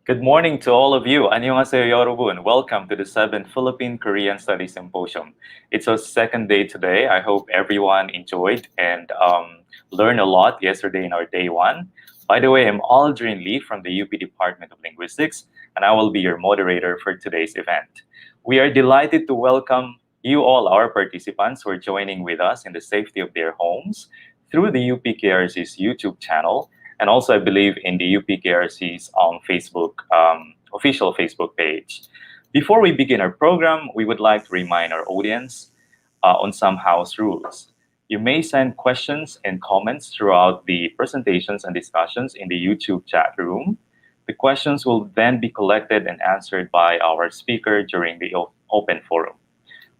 Good morning to all of you. 안녕하세요, 여러분. Welcome to the 7th Philippine Korean Studies Symposium. It's our second day today. I hope everyone enjoyed and learned a lot yesterday in our day one. By the way, I'm Aldrin Lee from the UP Department of Linguistics, and I will be your moderator for today's event. We are delighted to welcome you all, our participants, who are joining with us in the safety of their homes through the UPKRC's YouTube channel, and also I believe in the UPKRC's Facebook official Facebook page. Before we begin our program, we would like to remind our audience on some house rules. You may send questions and comments throughout the presentations and discussions in the YouTube chat room. The questions will then be collected and answered by our speaker during the open forum.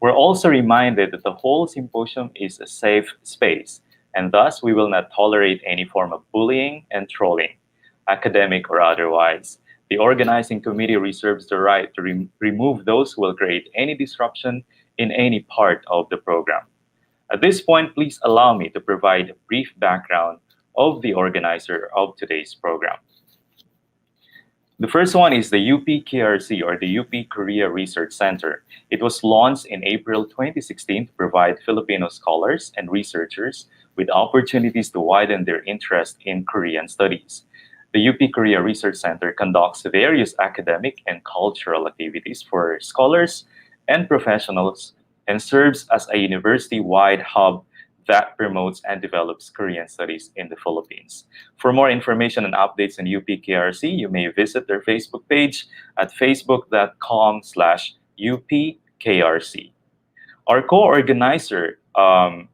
We're also reminded that the whole symposium is a safe space, and thus we will not tolerate any form of bullying and trolling, academic or otherwise. The organizing committee reserves the right to remove those who will create any disruption in any part of the program. At this point, please allow me to provide a brief background of the organizer of today's program. The first one is the UPKRC, or the UP Korea Research Center. It was launched in April 2016 to provide Filipino scholars and researchers with opportunities to widen their interest in Korean studies. The UP Korea Research Center conducts various academic and cultural activities for scholars and professionals and serves as a university-wide hub that promotes and develops Korean studies in the Philippines. For more information and updates on UPKRC, you may visit their Facebook page at facebook.com/UPKRC. Our co-organizer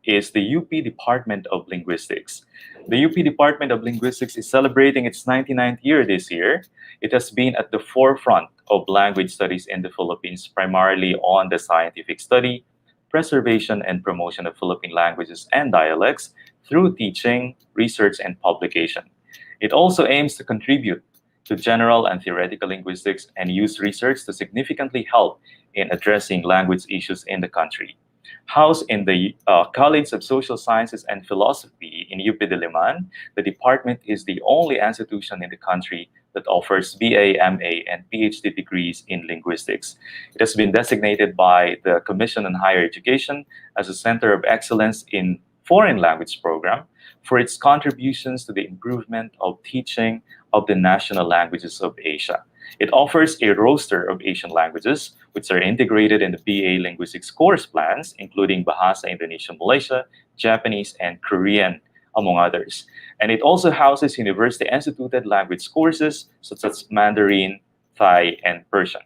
is the UP Department of Linguistics. The UP Department of Linguistics is celebrating its 99th year this year. It has been at the forefront of language studies in the Philippines, primarily on the scientific study, preservation, and promotion of Philippine languages and dialects through teaching, research, and publication. It also aims to contribute to general and theoretical linguistics and use research to significantly help in addressing language issues in the country. Housed in the College of Social Sciences and Philosophy in UP Diliman, the department is the only institution in the country that offers BA, MA, and PhD degrees in linguistics. It has been designated by the Commission on Higher Education as a Center of Excellence in Foreign Language Program for its contributions to the improvement of teaching of the national languages of Asia. It offers a roster of Asian languages, which are integrated in the BA Linguistics course plans, including Bahasa Indonesia Malaysia, Japanese, and Korean, among others. And it also houses university-instituted language courses such as Mandarin, Thai, and Persian.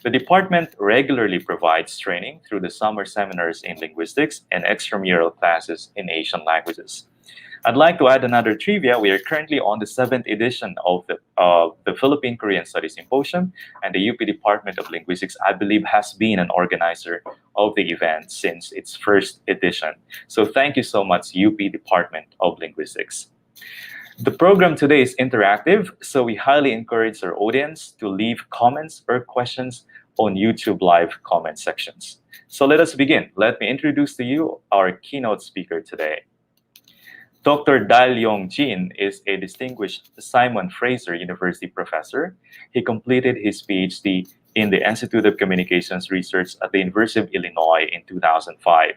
The department regularly provides training through the summer seminars in linguistics and extramural classes in Asian languages. I'd like to add another trivia. We are currently on the 7th edition of the Philippine Korean Studies Symposium, and the UP Department of Linguistics, I believe, has been an organizer of the event since its first edition. So thank you so much, UP Department of Linguistics. The program today is interactive, so we highly encourage our audience to leave comments or questions on YouTube live comment sections. So let us begin. Let me introduce to you our keynote speaker today. Dr. Dal Yong Jin is a distinguished Simon Fraser University professor. He completed his PhD in the Institute of Communications Research at the University of Illinois in 2005.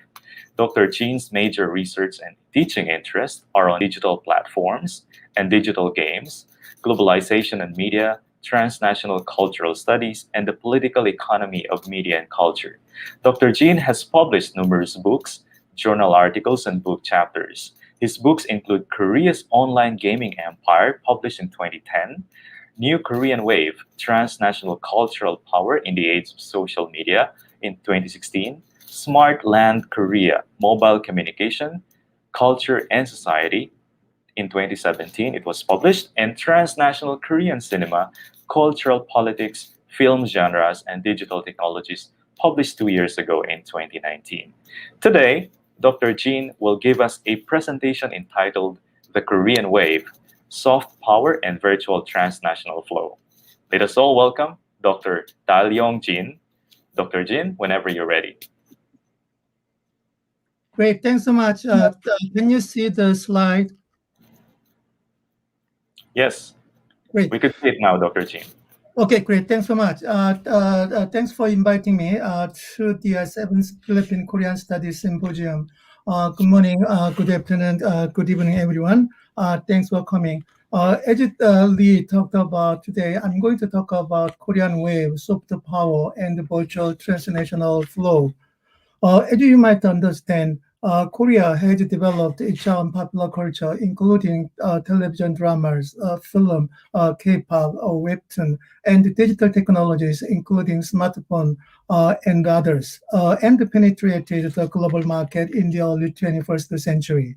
Dr. Jin's major research and teaching interests are on digital platforms and digital games, globalization and media, transnational cultural studies, and the political economy of media and culture. Dr. Jin has published numerous books, journal articles, and book chapters. His books include Korea's Online Gaming Empire, published in 2010, New Korean Wave, Transnational Cultural Power in the Age of Social Media in 2016, Smart Land Korea, Mobile Communication, Culture and Society in 2017, it was published, and Transnational Korean Cinema, Cultural Politics, Film Genres, and Digital Technologies, published 2 years ago in 2019. Today, Dr. Jin will give us a presentation entitled The Korean Wave, Soft Power and Virtual Transnational Flow. Let us all welcome Dr. Dal Yong Jin. Dr. Jin, whenever you're ready. Great, thanks so much. Can you see the slide? Yes. Great. We could see it now, Dr. Jin. Okay, great. Thanks so much. Thanks for inviting me to the seventh Philippine Korean Studies Symposium. Good morning, good afternoon, good evening, everyone. Thanks for coming. As Lee talked about today, I'm going to talk about Korean Wave, soft power, and virtual transnational flow. As you might understand, Korea has developed its own popular culture, including television dramas, film, K-pop, webtoon, and digital technologies, including smartphone and others, and penetrated the global market in the early 21st century.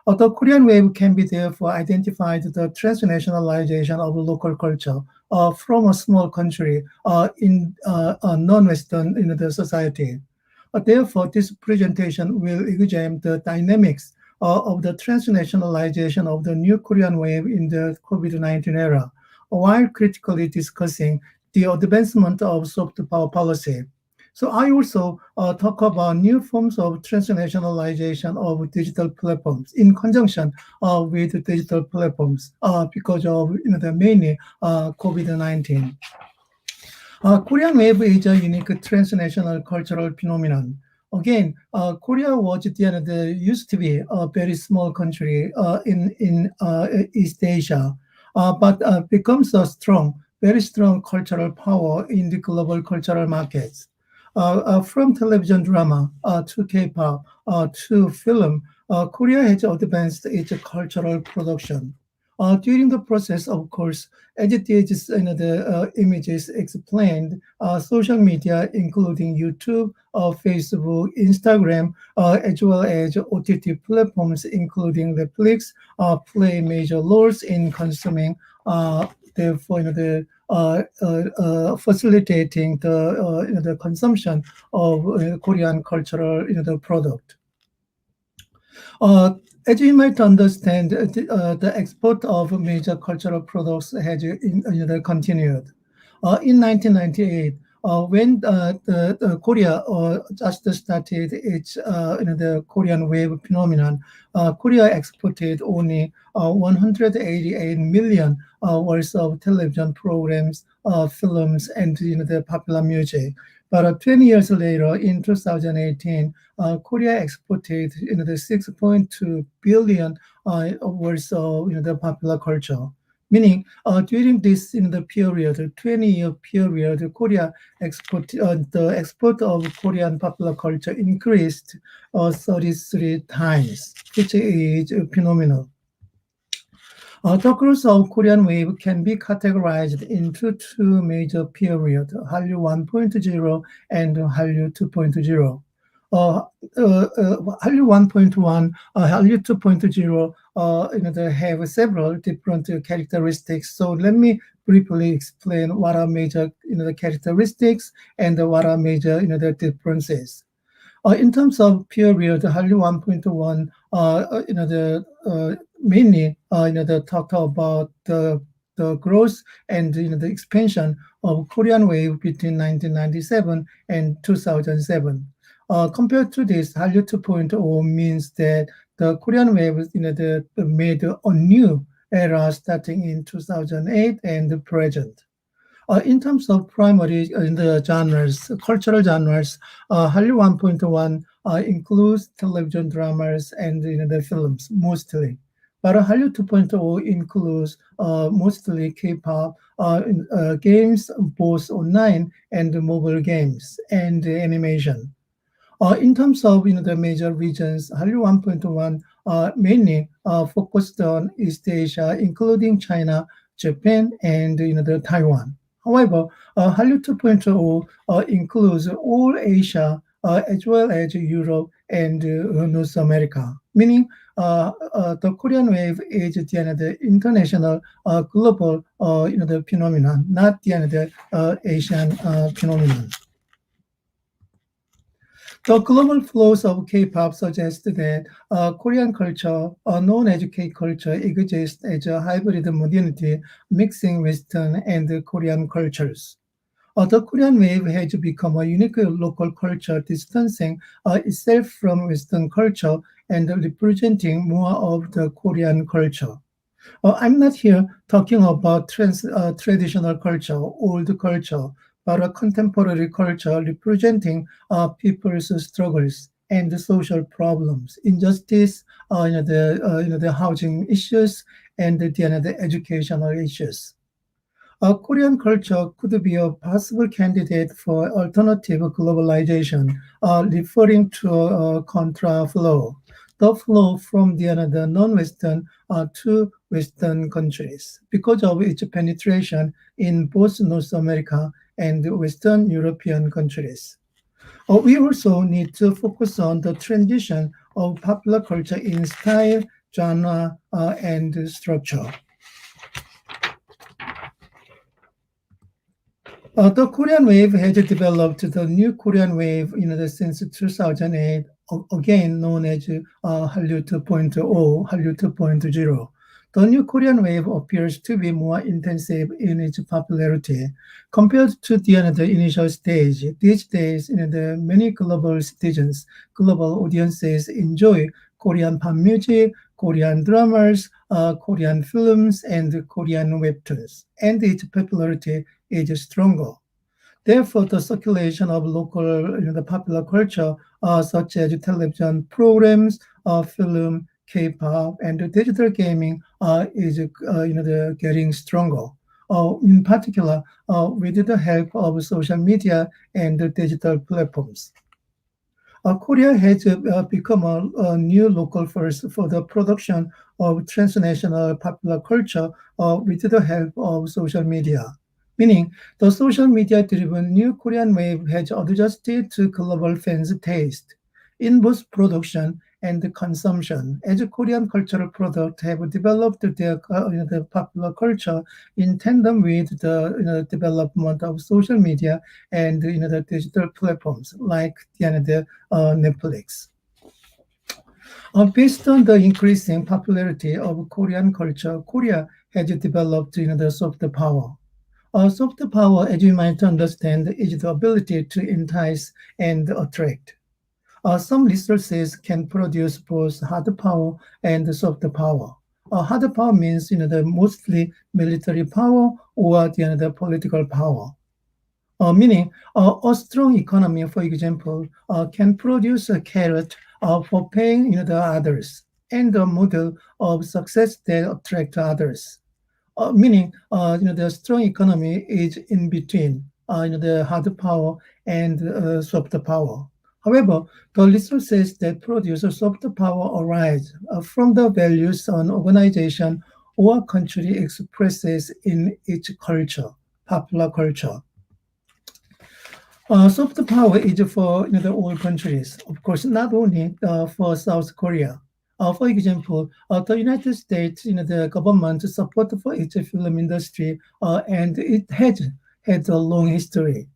The Korean wave can be therefore identified the transnationalization of local culture from a small country in a non-Western in the society. Therefore, this presentation will examine the dynamics of the transnationalization of the new Korean wave in the COVID-19 era, while critically discussing the advancement of soft power policy. So I also talk about new forms of transnationalization of digital platforms in conjunction with digital platforms because of the many COVID-19. Korean Wave is a unique transnational cultural phenomenon. Again, Korea was used to be a very small country in East Asia, but becomes a very strong cultural power in the global cultural markets. From television drama to K-pop to film, Korea has advanced its cultural production. During the process, of course, as it is the images explained, social media, including YouTube, Facebook, Instagram, as well as OTT platforms, including Netflix, play major roles in consuming, therefore, facilitating the consumption of Korean cultural the product. Uh, as you might understand, the export of major cultural products has continued. In 1998, when the Korea just started its the Korean wave phenomenon, Korea exported only 188 million worth of television programs, films, and the popular music. But 20 years later, in 2018, Korea exported the 6.2 billion worth of the popular culture. Meaning, during this in the period, 20-year period, the export of Korean popular culture increased 33 times, which is phenomenal. The growth of Korean wave can be categorized into two major periods, Hallyu 1.0 and Hallyu 2.0. Uh, Hallyu 1.1, Hallyu 2.0, they have several different characteristics. So let me briefly explain what are major, the characteristics and what are major, the differences. In terms of period, Hallyu 1.1, mainly, the talk about the growth and the expansion of Korean wave between 1997 and 2007. Compared to this, Hallyu 2.0 means that the Korean wave, made a new era starting in 2008 and the present. In terms of primary in the genres, cultural genres, Hallyu 1.1 includes television dramas and the films mostly. But Hallyu 2.0 includes mostly K-pop, games, both online and mobile games, and animation. In terms of the major regions, Hallyu 1.1 mainly focused on East Asia, including China, Japan, and the Taiwan. However, Hallyu 2.0 includes all Asia as well as Europe and North America, meaning the Korean wave is the international global the phenomenon, not the Asian phenomenon. The global flows of K-pop suggest that Korean culture, known as K-culture, exists as a hybrid modernity mixing Western and Korean cultures. The Korean wave has become a unique local culture, distancing itself from Western culture and representing more of the Korean culture. I'm not here talking about traditional culture, old culture, but a contemporary culture representing people's struggles and the social problems, injustice, the housing issues, and the educational issues. Korean culture could be a possible candidate for alternative globalization, referring to a contra flow, the flow from the non-Western to Western countries because of its penetration in both North America and Western European countries. We also need to focus on the transition of popular culture in style, genre, and structure. The Korean wave has developed the new Korean wave since 2008, again known as Hallyu 2.0, Hallyu 2.0. The new Korean wave appears to be more intensive in its popularity compared to the initial stage. These days, the many global citizens, global audiences enjoy Korean pop music, Korean dramas, Korean films, and Korean webtoons, and its popularity is stronger. Therefore, the circulation of local, the popular culture, such as television programs, film, K-pop, and digital gaming, is getting stronger. In particular, with the help of social media and the digital platforms. Korea has become a new local force for the production of transnational popular culture with the help of social media. Meaning, the social media-driven new Korean wave has adjusted to global fans' taste in both production and consumption, as Korean cultural products have developed their the popular culture in tandem with the development of social media and the digital platforms like Netflix. Based on the increasing popularity of Korean culture, Korea has developed the soft power. Soft power, as you might understand, is the ability to entice and attract. Some resources can produce both hard power and soft power. Hard power means the mostly military power or the political power. Meaning, a strong economy, for example, can produce a carrot for paying the others and a model of success that attract others. Meaning, the strong economy is in between the hard power and soft power. However, the resources that produce soft power arise from the values an organization or country expresses in its culture, popular culture. Soft power is for all countries, of course, not only for South Korea. For example, the United States, the government support for its film industry, and it has had a long history.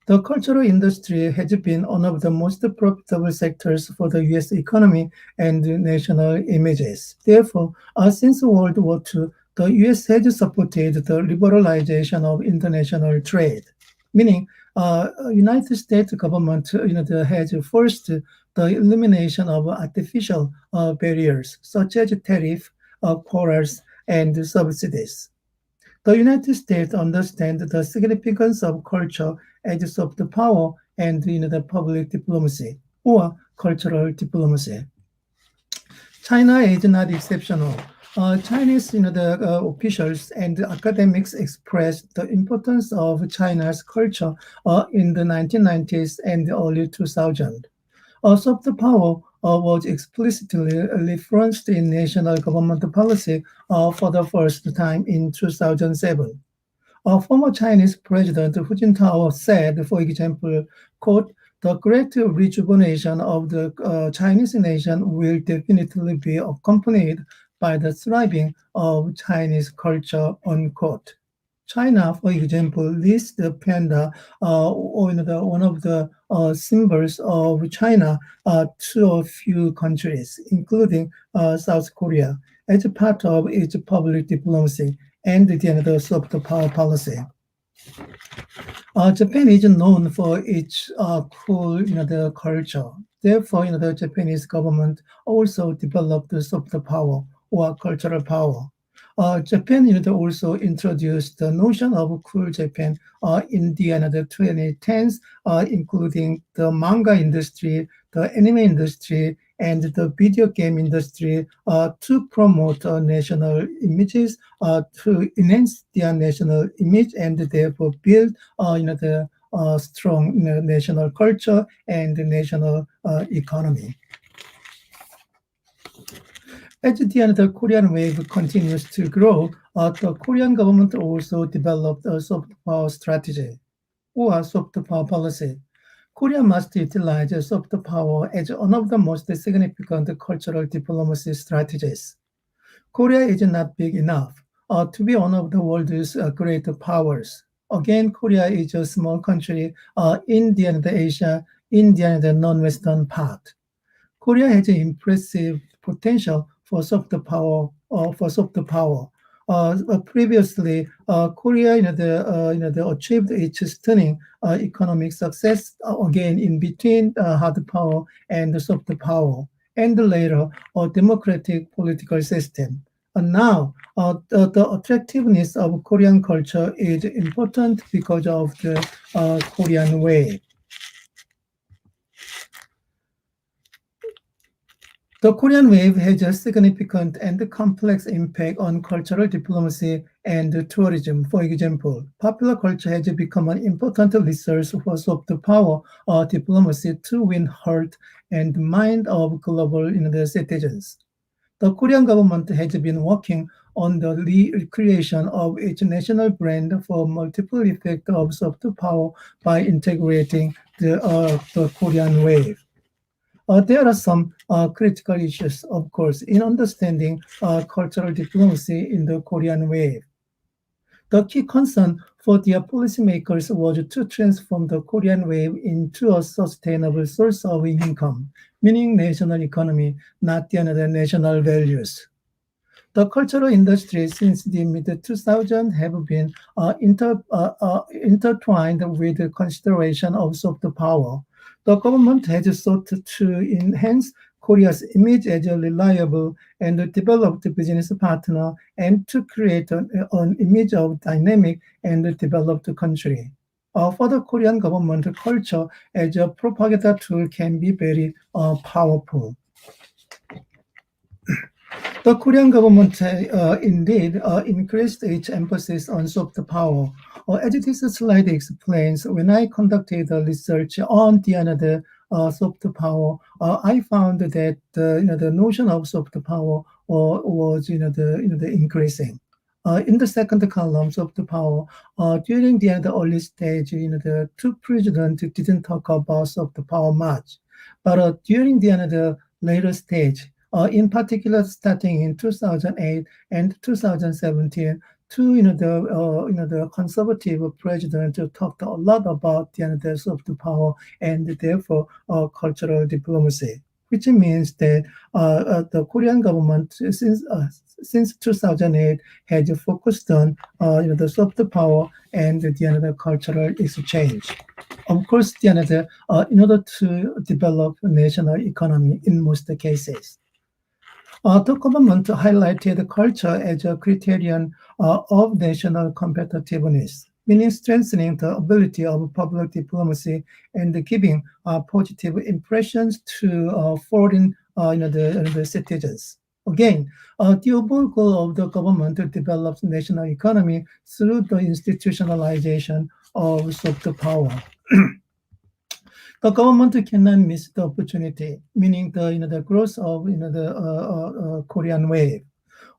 The cultural industry has been one of the most profitable sectors for the US economy and national images. Therefore, since World War II, the US has supported the liberalization of international trade, meaning United States government has forced the elimination of artificial barriers such as tariff, quotas, and subsidies. The United States understands the significance of culture as soft power and the public diplomacy or cultural diplomacy. China is not exceptional. Chinese officials and academics expressed the importance of China's culture in the 1990s and the early 2000s. Soft power was explicitly referenced in national government policy for the first time in 2007. Former Chinese President Hu Jintao said, for example, quote, the great rejuvenation of the Chinese nation will definitely be accompanied by the thriving of Chinese culture, unquote. China, for example, lists the panda, one of the symbols of China, to a few countries, including South Korea, as part of its public diplomacy and the soft power policy. Japan is known for its cool, the culture. Therefore, the Japanese government also developed the soft power or cultural power. Japan also introduced the notion of cool Japan in the 2010s, including the manga industry, the anime industry, and the video game industry to promote national images, to enhance their national image, and therefore build the strong national culture and national economy. As the Korean wave continues to grow, the Korean government also developed a soft power strategy or soft power policy. Korea must utilize soft power as one of the most significant cultural diplomacy strategies. Korea is not big enough to be one of the world's great powers. Again, Korea is a small country in the Asia, in the non-Western part. Korea has impressive potential for soft power. Previously, Korea, achieved its stunning economic success again in between hard power and soft power, and later a democratic political system. And now, the attractiveness of Korean culture is important because of the Korean way. The Korean wave has a significant and complex impact on cultural diplomacy and tourism. For example, popular culture has become an important resource for soft power diplomacy to win heart and mind of global citizens. The Korean government has been working on the recreation of its national brand for multiple effects of soft power by integrating the Korean wave. There are some critical issues, of course, in understanding cultural diplomacy in the Korean wave. The key concern for their policymakers was to transform the Korean wave into a sustainable source of income, meaning national economy, not the other national values. The cultural industry since the mid-2000s have been intertwined with the consideration of soft power. The government has sought to enhance Korea's image as a reliable and developed business partner and to create an image of dynamic and developed country. For the Korean government, culture as a propaganda tool can be very powerful. The Korean government indeed increased its emphasis on soft power. As this slide explains, when I conducted research on the another soft power, I found that the notion of soft power was the increasing. In the second column, soft power, during the early stage, the two presidents didn't talk about soft power much, but during the later stage, in particular starting in 2008 and 2017, two the conservative president talked a lot about the soft power and therefore cultural diplomacy, which means that the Korean government since 2008 has focused on the soft power and the cultural exchange. Of course, in order to develop national economy in most cases. The government highlighted culture as a criterion of national competitiveness, meaning strengthening the ability of public diplomacy and giving positive impressions to foreign the citizens. Again, the overall goal of the government to develop national economy through the institutionalization of soft power. The government cannot miss the opportunity, meaning the growth of the Korean wave.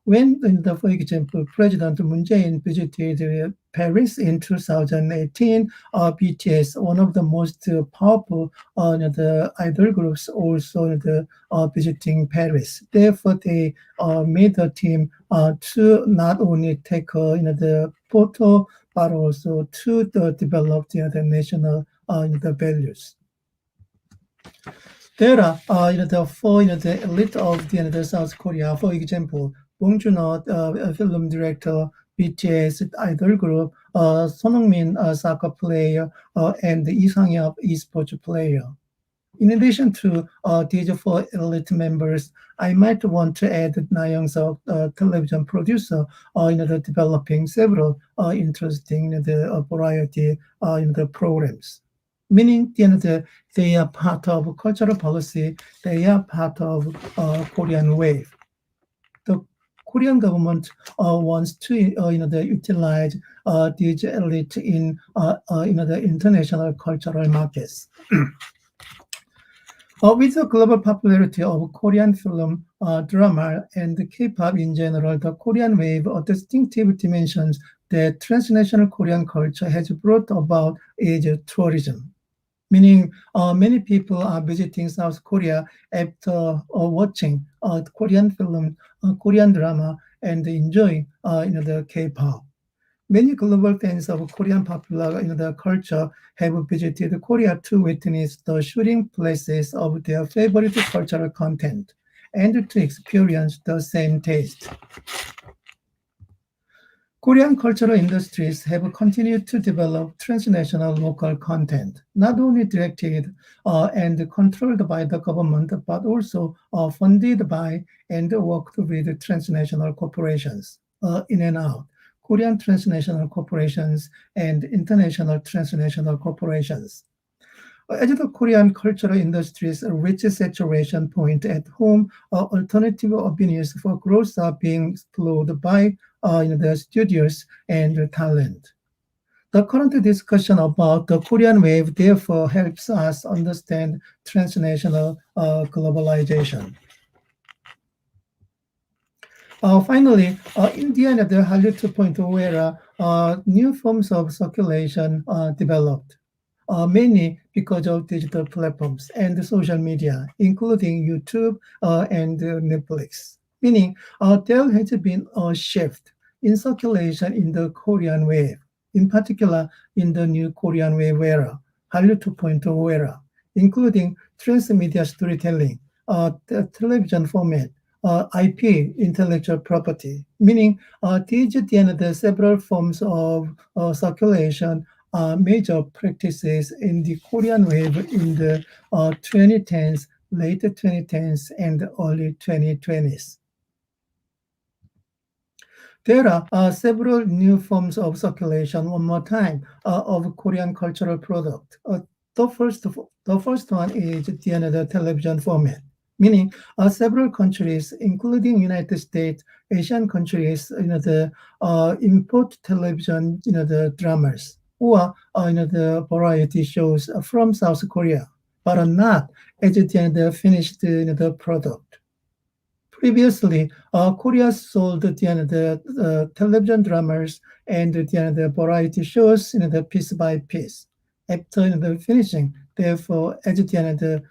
When, for example, President Moon Jae-in visited Paris in 2018, BTS, one of the most powerful the idol groups, also visiting Paris. Therefore, they made a team to not only take the photo, but also to develop the national the values. There are the four the elite of the South Korea. For example, Bong Joon-ho, film director, BTS idol group, Son Heung-min, soccer player, and Lee Sang-yeop, esports player. In addition to these four elite members, I might want to add Na Young-seok, television producer, developing several interesting variety the programs. Meaning, they are part of cultural policy. They are part of Korean wave. The Korean government wants to utilize these elite in the international cultural markets. With the global popularity of Korean film, drama, and K-pop in general, the Korean wave distinctive dimensions that transnational Korean culture has brought about is tourism. Meaning, many people are visiting South Korea after watching Korean film, Korean drama, and enjoying the K-pop. Many global fans of Korean popular the culture have visited Korea to witness the shooting places of their favorite cultural content and to experience the same taste. Korean cultural industries have continued to develop transnational local content, not only directed and controlled by the government, but also funded by and worked with transnational corporations in and out. Korean transnational corporations and international transnational corporations. As the Korean cultural industries reach a saturation point at home, alternative avenues for growth are being explored by the studios and talent. The current discussion about the Korean wave therefore helps us understand transnational globalization. Finally, India and the Hallyu 2.0 era, new forms of circulation developed, mainly because of digital platforms and social media, including YouTube and Netflix. Meaning, there has been a shift in circulation in the Korean wave, in particular in the new Korean wave era, Hallyu 2.0 era, including transmedia storytelling, the television format, IP, intellectual property, meaning these the several forms of circulation are major practices in the Korean wave in the 2010s, late 2010s, and early 2020s. There are several new forms of circulation, one more time, of Korean cultural product. The first one is the television format, meaning several countries, including United States, Asian countries, import television, the dramas or the variety shows from South Korea, but are not as the finished the product. Previously, Korea sold the television dramas and the variety shows the piece by piece. After the finishing, therefore, as the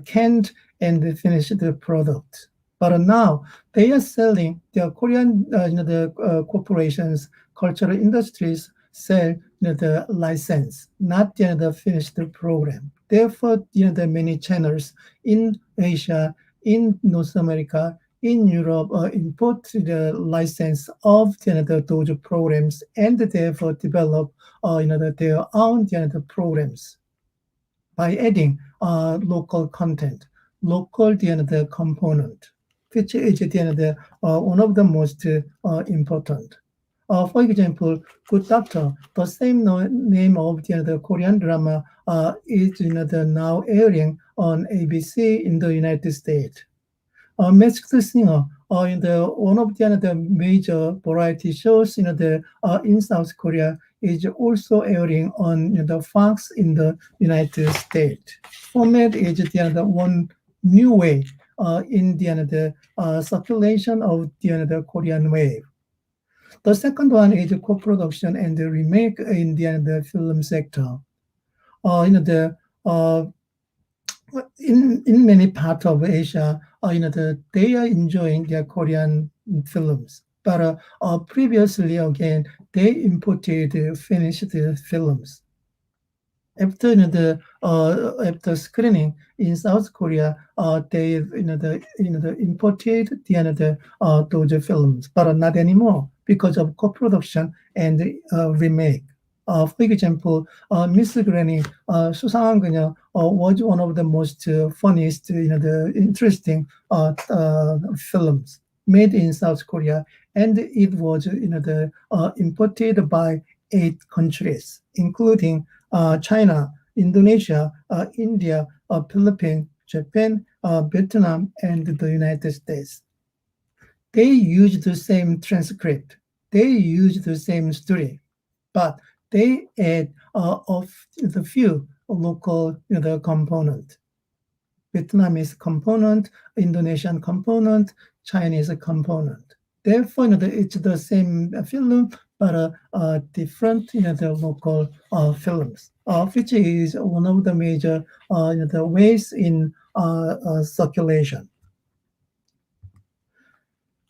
canned and finished the product. But now they are selling the Korean the corporations, cultural industries sell the license, not the finished program. Therefore, the many channels in Asia, in North America, in Europe, import the license of those programs and therefore develop their own programs by adding local content, local the component, which is one of the most important. For example, Good Doctor, the same name of the Korean drama, is now airing on ABC in the United States. Masked Singer, in the one of the major variety shows in South Korea, is also airing on the Fox in the United States. Format is the one new way in the circulation of the Korean wave. The second one is co-production and the remake in the film sector. The in many parts of Asia, they are enjoying their Korean films. But previously, again, they imported finished films. After screening in South Korea, they imported those films, but not anymore because of co-production and remake. For example, Miss Granny, 수상한 그녀, was one of the most funniest, the interesting films made in South Korea, and it was, imported by 8 countries, including China, Indonesia, India, Philippines, Japan, Vietnam, and the United States. They use the same transcript. They use the same story, but they add of the few local component. Vietnamese component, Indonesian component, Chinese component. Therefore, it's the same film, but different, the local films, which is one of the major the ways in circulation.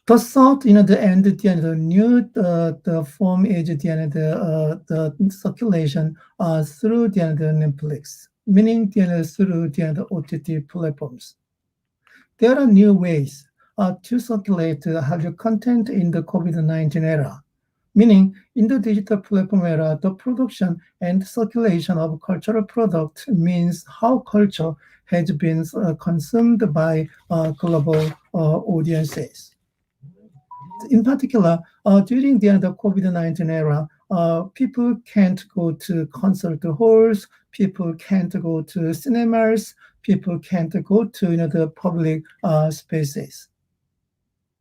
The thought, the end, the new the form is the circulation through the Netflix, meaning through the OTT platforms. There are new ways to circulate Hallyu content in the COVID-19 era, meaning in the digital platform era, the production and circulation of cultural products means how culture has been consumed by global audiences. In particular, during the COVID-19 era, people can't go to concert halls, people can't go to cinemas, people can't go to the public spaces.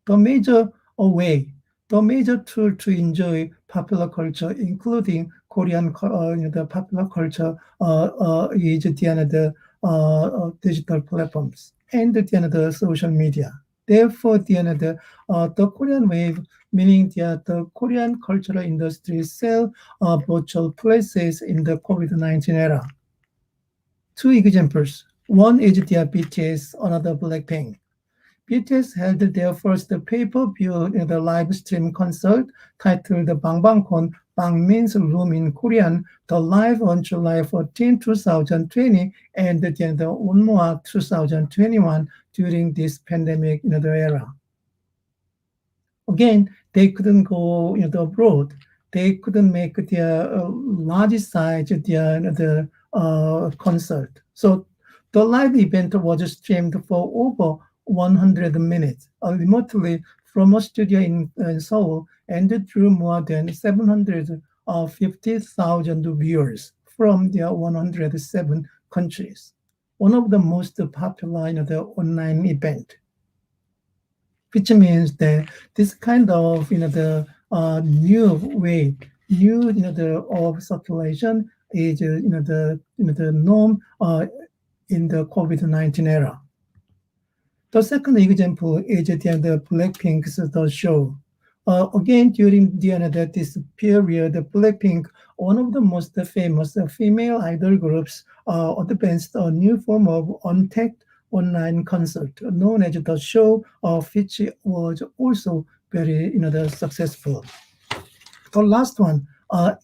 The major way, the major tool to enjoy popular culture, including Korean the popular culture, is digital platforms and the social media. Therefore, the Korean wave, meaning the Korean cultural industry, sell virtual places in the COVID-19 era. 2 examples. One is the BTS, another Blackpink. BTS held their first pay-per-view the live stream concert titled Bangbangkon, Bang means room in Korean, the live on July 14, 2020, and the Unmoa 2021 during this pandemic era. Again, they couldn't go abroad. They couldn't make their large size the concert. So the live event was streamed for over 100 minutes remotely from a studio in Seoul and drew more than 750,000 viewers from the 107 countries. One of the most popular the online event, which means that this kind of the new way, new the of circulation is the norm in the COVID-19 era. The second example is the Blackpink's the show. Again, during this period, Blackpink, one of the most famous female idol groups, advanced a new form of untagged online concert known as the show, which was also very successful. The last one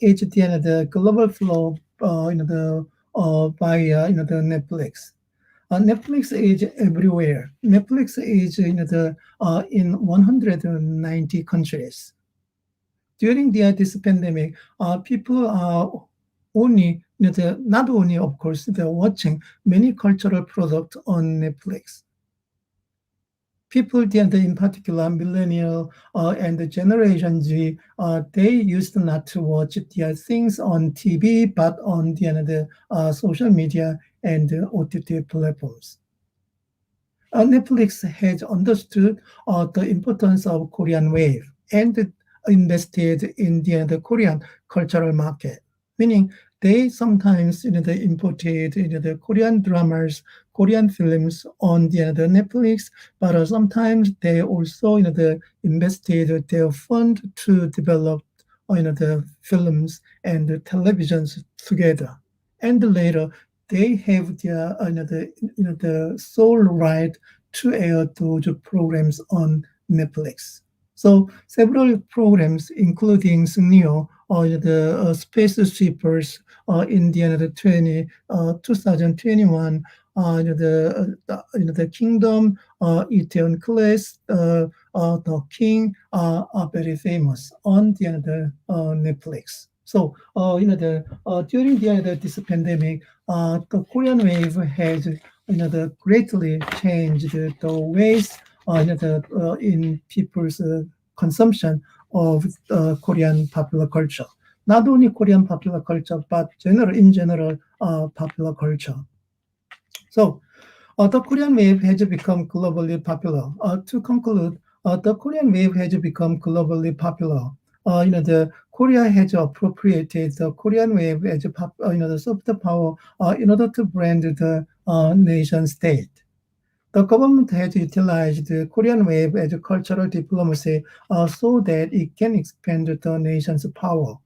is the global flow by the Netflix. Netflix is everywhere. Netflix is in 190 countries. During this pandemic, people are only not only of course they're watching many cultural products on Netflix. People in particular millennial and the Generation Z, they used not to watch their things on TV but on the social media and OTT platforms. Netflix has understood the importance of Korean wave and invested in the Korean cultural market, meaning they sometimes they imported the Korean dramas, Korean films on the Netflix, but sometimes they also invested their fund to develop the films and the televisions together, and later they have their the sole right to air those programs on Netflix. So several programs, including Sneo or the Space Sweepers in the 2021, the Kingdom, Itaewon Class, the King are very famous on the Netflix. So, during this pandemic, the Korean wave has, greatly changed the ways, in people's consumption of Korean popular culture. Not only Korean popular culture, but in general, popular culture. So, the Korean wave has become globally popular. To conclude, the Korean wave has become globally popular. The Korea has appropriated the Korean wave as the soft power in order to brand the nation state. The government has utilized the Korean wave as a cultural diplomacy so that it can expand the nation's power.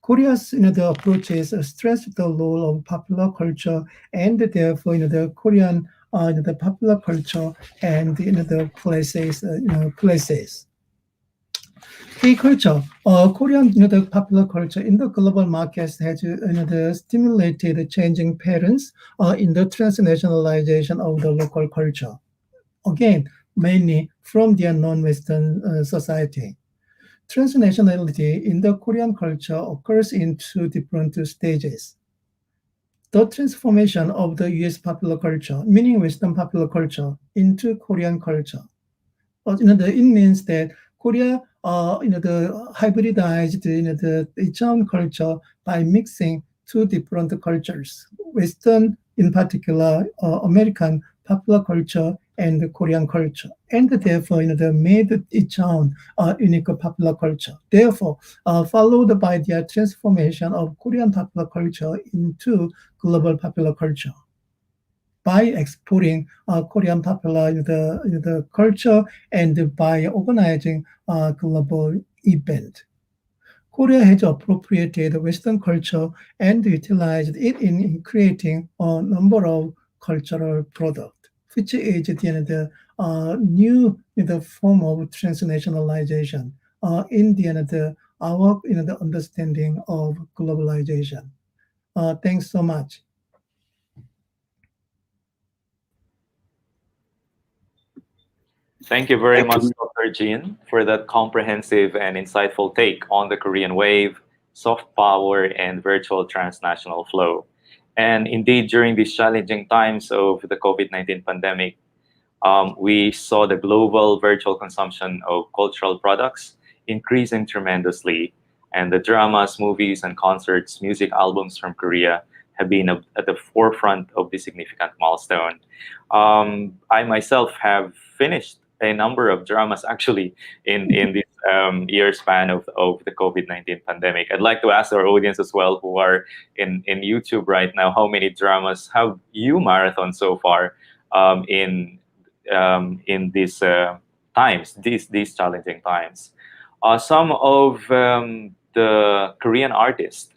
Korea's the approaches stress the role of popular culture and therefore the Korean the popular culture and the places. K-culture, Korean the popular culture in the global markets has the stimulated changing patterns in the transnationalization of the local culture. Again, mainly from their non-Western society. Transnationality in the Korean culture occurs in two different stages. The transformation of the US popular culture, meaning Western popular culture, into Korean culture. It means that Korea, the hybridized, its own culture by mixing two different cultures, Western, in particular, American popular culture and Korean culture, and therefore, they made its own unique popular culture. Therefore, followed by their transformation of Korean popular culture into global popular culture by exporting Korean popular the culture and by organizing a global event. Korea has appropriated Western culture and utilized it in creating a number of cultural products, which is the new form of transnationalization in our the understanding of globalization. Thanks so much. Thank you very much, Dr. Jin, for that comprehensive and insightful take on the Korean wave, soft power, and virtual transnational flow. And indeed, during these challenging times of the COVID-19 pandemic, we saw the global virtual consumption of cultural products increasing tremendously. And the dramas, movies, and concerts, music albums from Korea have been at the forefront of this significant milestone. I myself have finished a number of dramas actually in this year span of the COVID-19 pandemic. I'd like to ask our audience as well who are in YouTube right now, how many dramas have you marathon so far in these times, these challenging times? Some of the Korean artists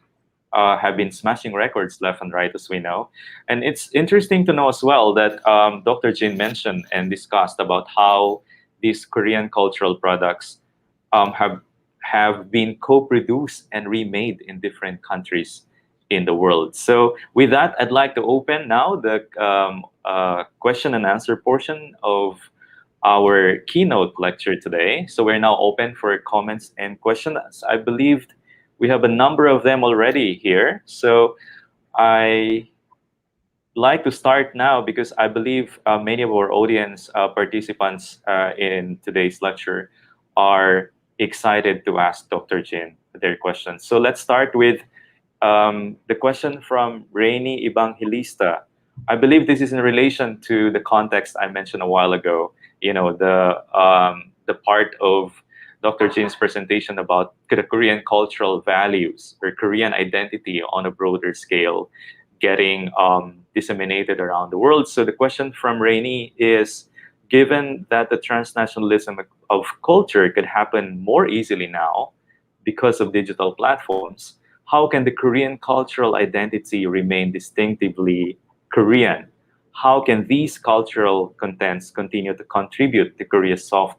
have been smashing records left and right, as we know. And it's interesting to know as well that Dr. Jin mentioned and discussed about how these Korean cultural products have been co-produced and remade in different countries in the world. So with that, I'd like to open now the question and answer portion of our keynote lecture today. So we're now open for comments and questions. I believe we have a number of them already here. So I like to start now because I believe many of our audience participants in today's lecture are excited to ask Dr. Jin their questions. So let's start with the question from Rainy Evangelista. I believe this is in relation to the context I mentioned a while ago. You know, the part of Dr. Jin's presentation about the Korean cultural values or Korean identity on a broader scale getting disseminated around the world. So the question from Rainy is, given that the transnationalism of culture could happen more easily now because of digital platforms, how can the Korean cultural identity remain distinctively Korean? How can these cultural contents continue to contribute to Korea's soft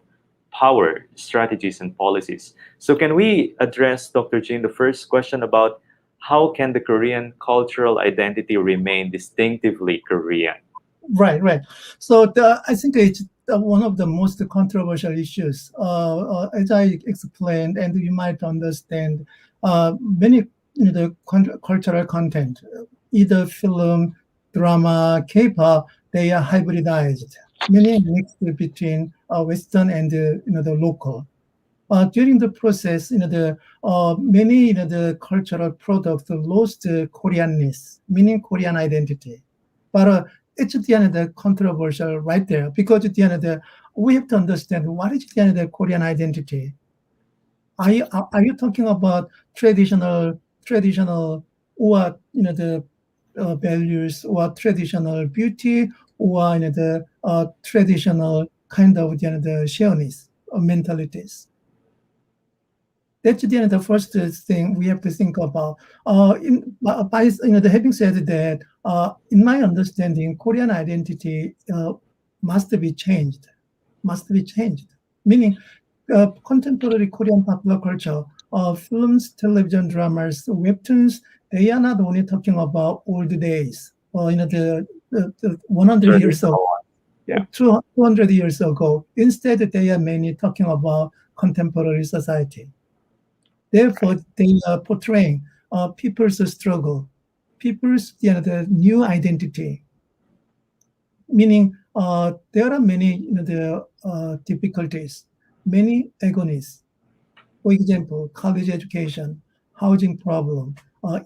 power, strategies, and policies? So can we address, Dr. Jin, the first question about how can the Korean cultural identity remain distinctively Korean? Right. So I think it's one of the most controversial issues. As I explained, and you might understand, many the cultural content, either film, drama, K-pop, they are hybridized, meaning mixed between Western and the local. During the process, the many the cultural products lost Koreanness, meaning Korean identity. But it's at the end of the controversial right there, because at the end of the we have to understand what is the end of the Korean identity. Are you talking about traditional or the values, or traditional beauty, or the traditional kind of the shareness or mentalities? That's the first thing we have to think about. Having said that, in my understanding, Korean identity must be changed. Must be changed. Meaning, contemporary Korean popular culture, films, television dramas, webtoons, they are not only talking about old days, or the 100 years ago, Yeah. 200 years ago. Instead, they are mainly talking about contemporary society. Therefore, they are portraying people's struggle, people's the new identity. Meaning, there are many difficulties, many agonies. For example, college education, housing problem,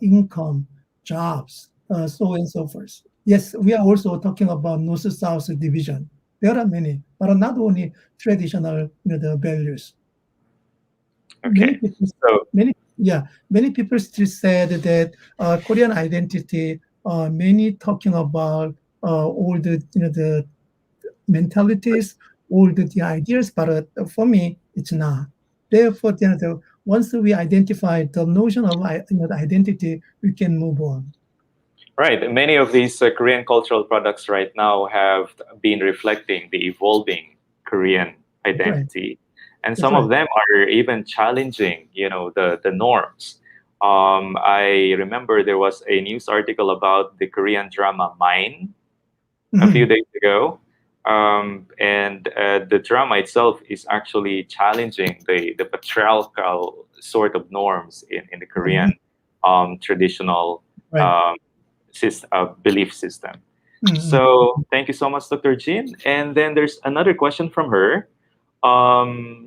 income, jobs, so on and so forth. Yes, we are also talking about north-south division. There are many, but not only traditional the values. Many Okay. people, So many people still said that Korean identity, many talking about all the mentalities, all the ideas, but for me, it's not. Therefore, once we identify the notion of the identity, we can move on. right, many of these Korean cultural products right now have been reflecting the evolving Korean That's right. identity, and That's some of right. them are even challenging, the norms. I remember there was a news article about the Korean drama Mine a few Mhm. days ago, and the drama itself is actually challenging the patriarchal sort of norms in the Mhm. Korean traditional Right. um, belief system. Mhm. So thank you so much, Dr. Jin. And then there's another question from her.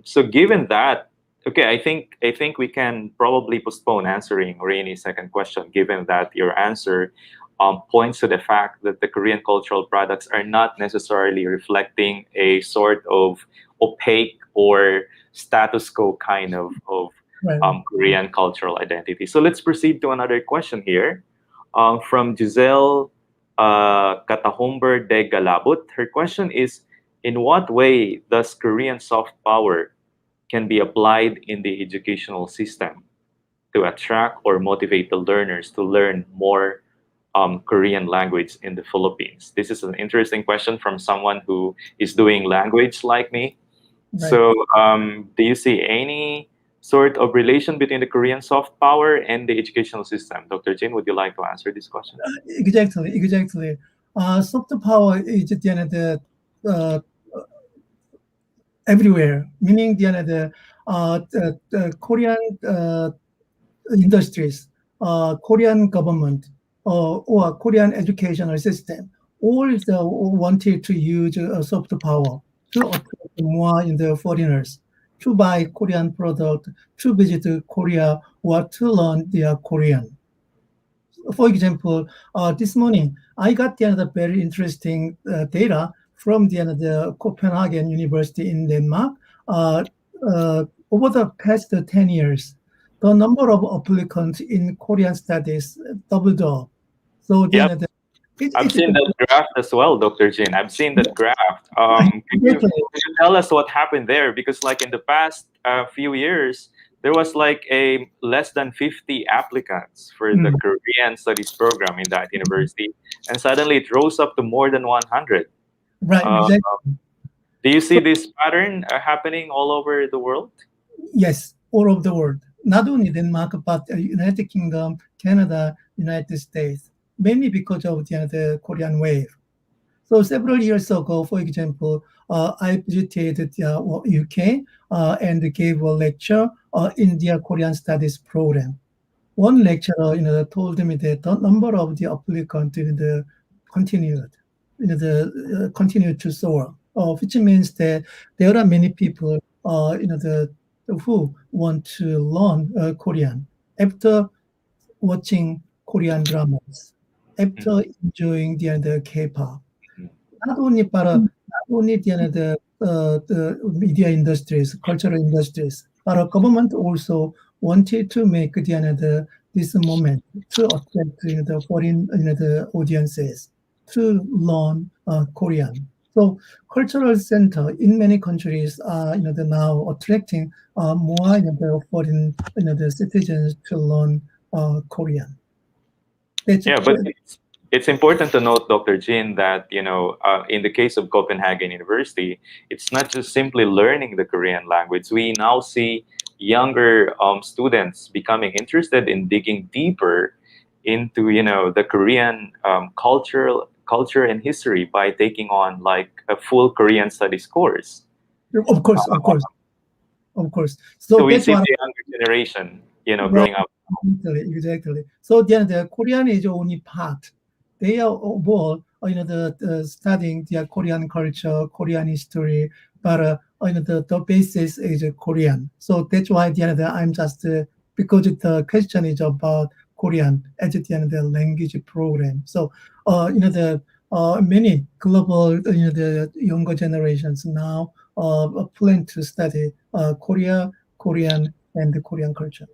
So given that, okay, I think we can probably postpone answering Rainey's second question, given that your answer points to the fact that the Korean cultural products are not necessarily reflecting a sort of opaque or status quo kind of Right. Korean cultural identity. So let's proceed to another question here from Giselle Katahumber de Galabut. Her question is, in what way does Korean soft power can be applied in the educational system to attract or motivate the learners to learn more Korean language in the Philippines? This is an interesting question from someone who is doing language like me. Right. So, do you see any sort of relation between the Korean soft power and the educational system? Dr. Jin, would you like to answer this question? Exactly. Exactly. Soft power is uh, everywhere. Meaning the Korean industries, Korean government, or Korean educational system, all wanted to use soft power to attract more in the foreigners, to buy Korean product, to visit Korea, or to learn their Korean. For example, this morning I got the very interesting data from the Copenhagen University in Denmark. Uh, Over the past 10 years, the number of applicants in Korean studies doubled up. So Yep, I've it's seen that graph as well, Dr. Jin. I've seen that graph. exactly Could you tell us what happened there? Because like in the past few years, there was like a less than 50 applicants for the mm, Korean studies program in that university, and suddenly it rose up to more than 100. right, Uh, exactly. do you see So this pattern happening all over the world? yes, all over the world, not only Denmark, but United Kingdom, Canada, United States, mainly because of the Korean wave. So several years ago, for example, I visited UK and gave a lecture in Korean Studies program. One lecturer, told me that the number of the applicants, continued, continued to soar, which means that there are many people, who want to learn Korean after watching Korean dramas, after enjoying the K-pop. Not only not only the media industries, cultural industries, but our government also wanted to make this moment to attract the foreign the audiences to learn Korean. So cultural center in many countries are now attracting more the foreign the citizens to learn Korean. That's Yeah, but it's important to note, Dr. Jin, that in the case of Copenhagen University, it's not just simply learning the Korean language. We now see younger students becoming interested in digging deeper into the Korean culture and history by taking on like a full Korean studies course. of course, of course, of course. So So we that's see what. the younger generation, Right, growing up. exactly, exactly. So then the Korean is only part. They are all, the studying their Korean culture, Korean history, but the basis is Korean. So that's why I'm just because the question is about Korean as the language program. So the many global the younger generations now plan to study Korean, and the Korean culture.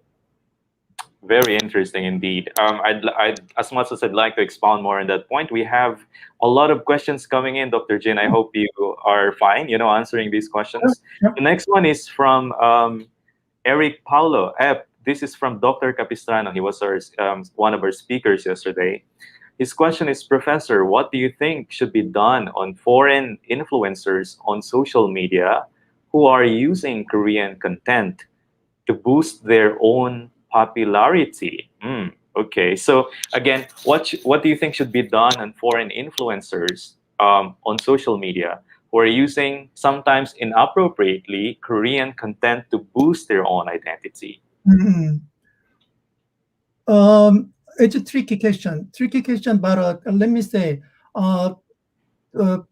Very interesting indeed. As much as I'd like to expound more on that point, we have a lot of questions coming in, Dr. Jin. I hope you are fine, answering these questions. Yep. The next one is from Eric Paulo. This is from Dr. Capistrano. He was one of our speakers yesterday. His question is, Professor, what do you think should be done on foreign influencers on social media who are using Korean content to boost their own popularity? Okay, so again, what do you think should be done on foreign influencers on social media who are using sometimes inappropriately Korean content to boost their own identity? Mhm. It's a tricky question, but let me say, uh,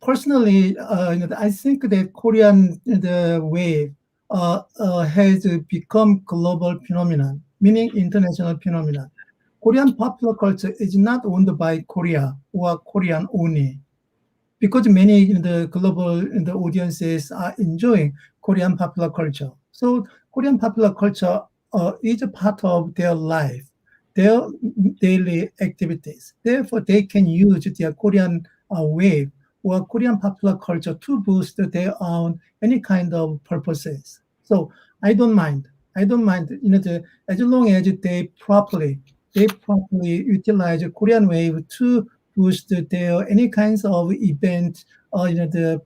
personally, I think that Korean the wave has become global phenomenon, meaning international phenomenon. Korean popular culture is not owned by Korea or Korean only, because many in the global in the audiences are enjoying Korean popular culture. So Korean popular culture is a part of their life, their daily activities. Therefore, they can use their Korean wave or Korean popular culture to boost their own any kind of purposes. So I don't mind. I don't mind. As long as they properly utilize Korean wave to boost their any kinds of event the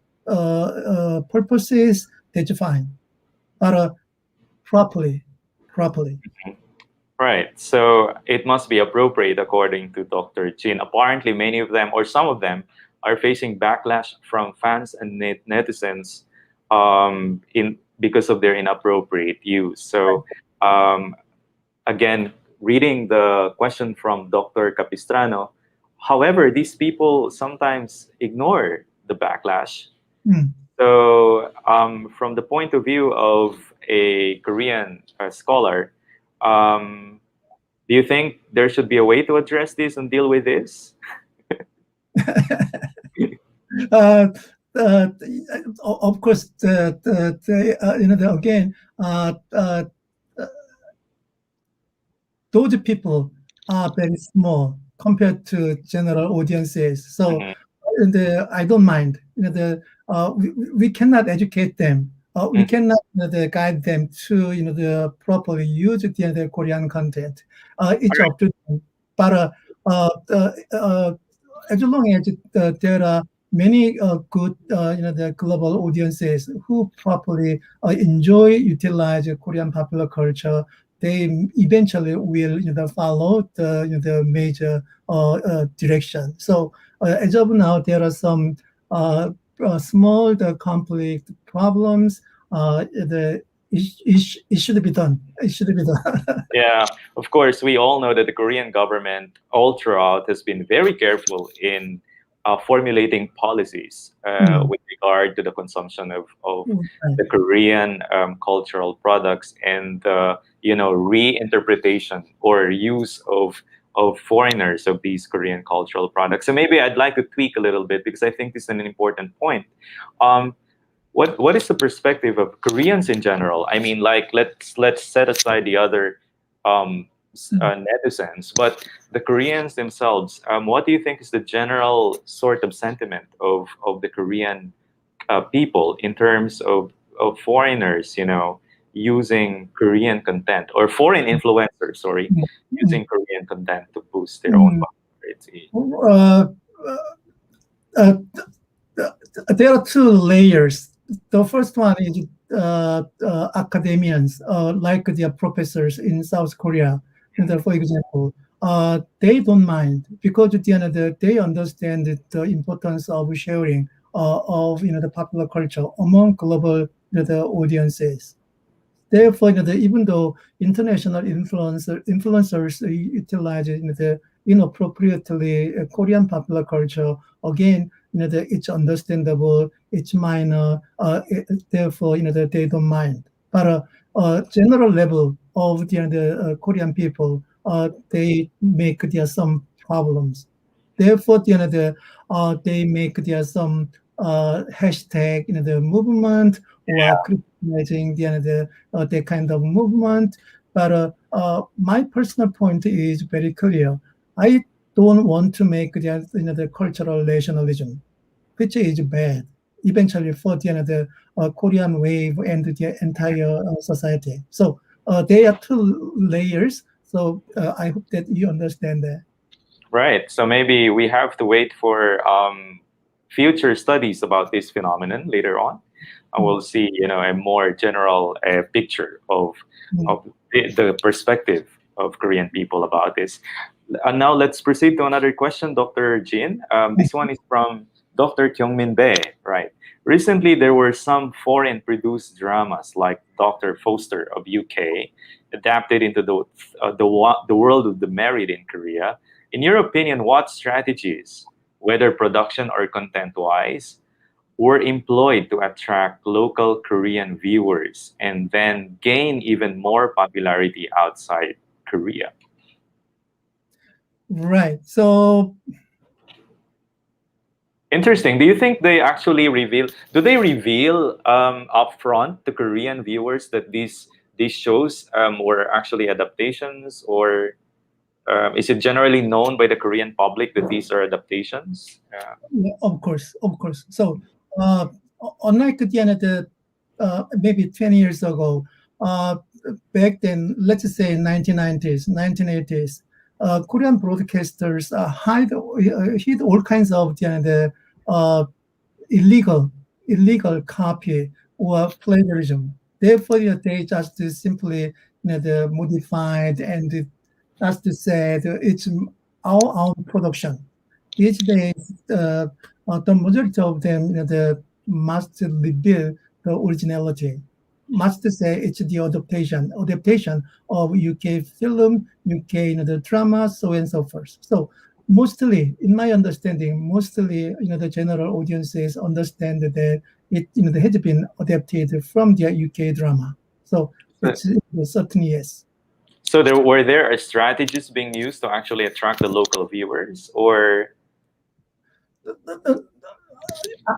purposes, that's fine, but properly. Right. So it must be appropriate according to Dr. Chin. Apparently, many of them or some of them are facing backlash from fans and netizens in because of their inappropriate use. So um, again, reading the question from Dr. Capistrano, however, these people sometimes ignore the backlash. Mm. So, from the point of view of a Korean scholar, um, do you think there should be a way to address this and deal with this? uh, uh, of course, again, those people are very small compared to general audiences. So, Mhm, I don't mind. We cannot educate them. We mhm. cannot guide them to the properly use the Korean content. It's up to them. But as long as there are many good the global audiences who properly enjoy utilize Korean popular culture, they eventually will follow the major direction. So as of now, there are some small the conflict problems, it should be done. It should be done. Yeah, of course, we all know that the Korean government all throughout has been very careful in formulating policies Mm, with regard to the consumption of right. the Korean cultural products and reinterpretation or use of foreigners of these Korean cultural products. So maybe I'd like to tweak a little bit because I think this is an important point. Um, what is the perspective of Koreans in general? I mean, like let's set aside the other Mm. netizens, but the Koreans themselves. What do you think is the general sort of sentiment of the Korean people in terms of foreigners? Using Korean content or foreign influencers, sorry, Mm, mm, using Korean content to boost their own mm. popularity. Uh, uh, there are two layers. The first one is academians, like their professors in South Korea, for example. They don't mind because at the end of the day, they understand the importance of sharing of the popular culture among global the audiences. Therefore, even though international influencers utilize the inappropriately Korean popular culture, again, it's understandable, it's minor, therefore, they don't mind. But general level of the Korean people, they make there some problems. Therefore, they make there some hashtag, the movement or criticizing the kind of movement. But my personal point is very clear. I don't want to make the cultural nationalism, which is bad eventually for the Korean wave and the entire society. So there are two layers. So I hope that you understand that. Right. So maybe we have to wait for future studies about this phenomenon later on. And Mm, we'll see, a more general picture mm, of the perspective of Korean people about this. And now let's proceed to another question, Dr. Jin. This one is from Dr. Kyungmin Bae, right? Recently, there were some foreign-produced dramas like Dr. Foster of UK, adapted into the world of the married in Korea. In your opinion, what strategies, whether production or content-wise, were employed to attract local Korean viewers and then gain even more popularity outside Korea? right. So Interesting. Do you think they actually reveal? Do they reveal upfront to Korean viewers that these shows were actually adaptations, or is it generally known by the Korean public that these are adaptations? yeah, of course, of course. So, uh, unlike the maybe 20 years ago, uh, back then, let's say 1990s, 1980s, Korean broadcasters hid all kinds of uh, illegal illegal copy or plagiarism. Therefore, they just simply the modified and just said it's our own production. These days, the majority of them the must reveal the originality. Must say it's the adaptation of UK film, UK the drama, so and so forth. So mostly, in my understanding, mostly the general audiences understand that it has been adapted from their UK drama. So So, it's certainly yes. so there strategies being used to actually attract the local viewers, or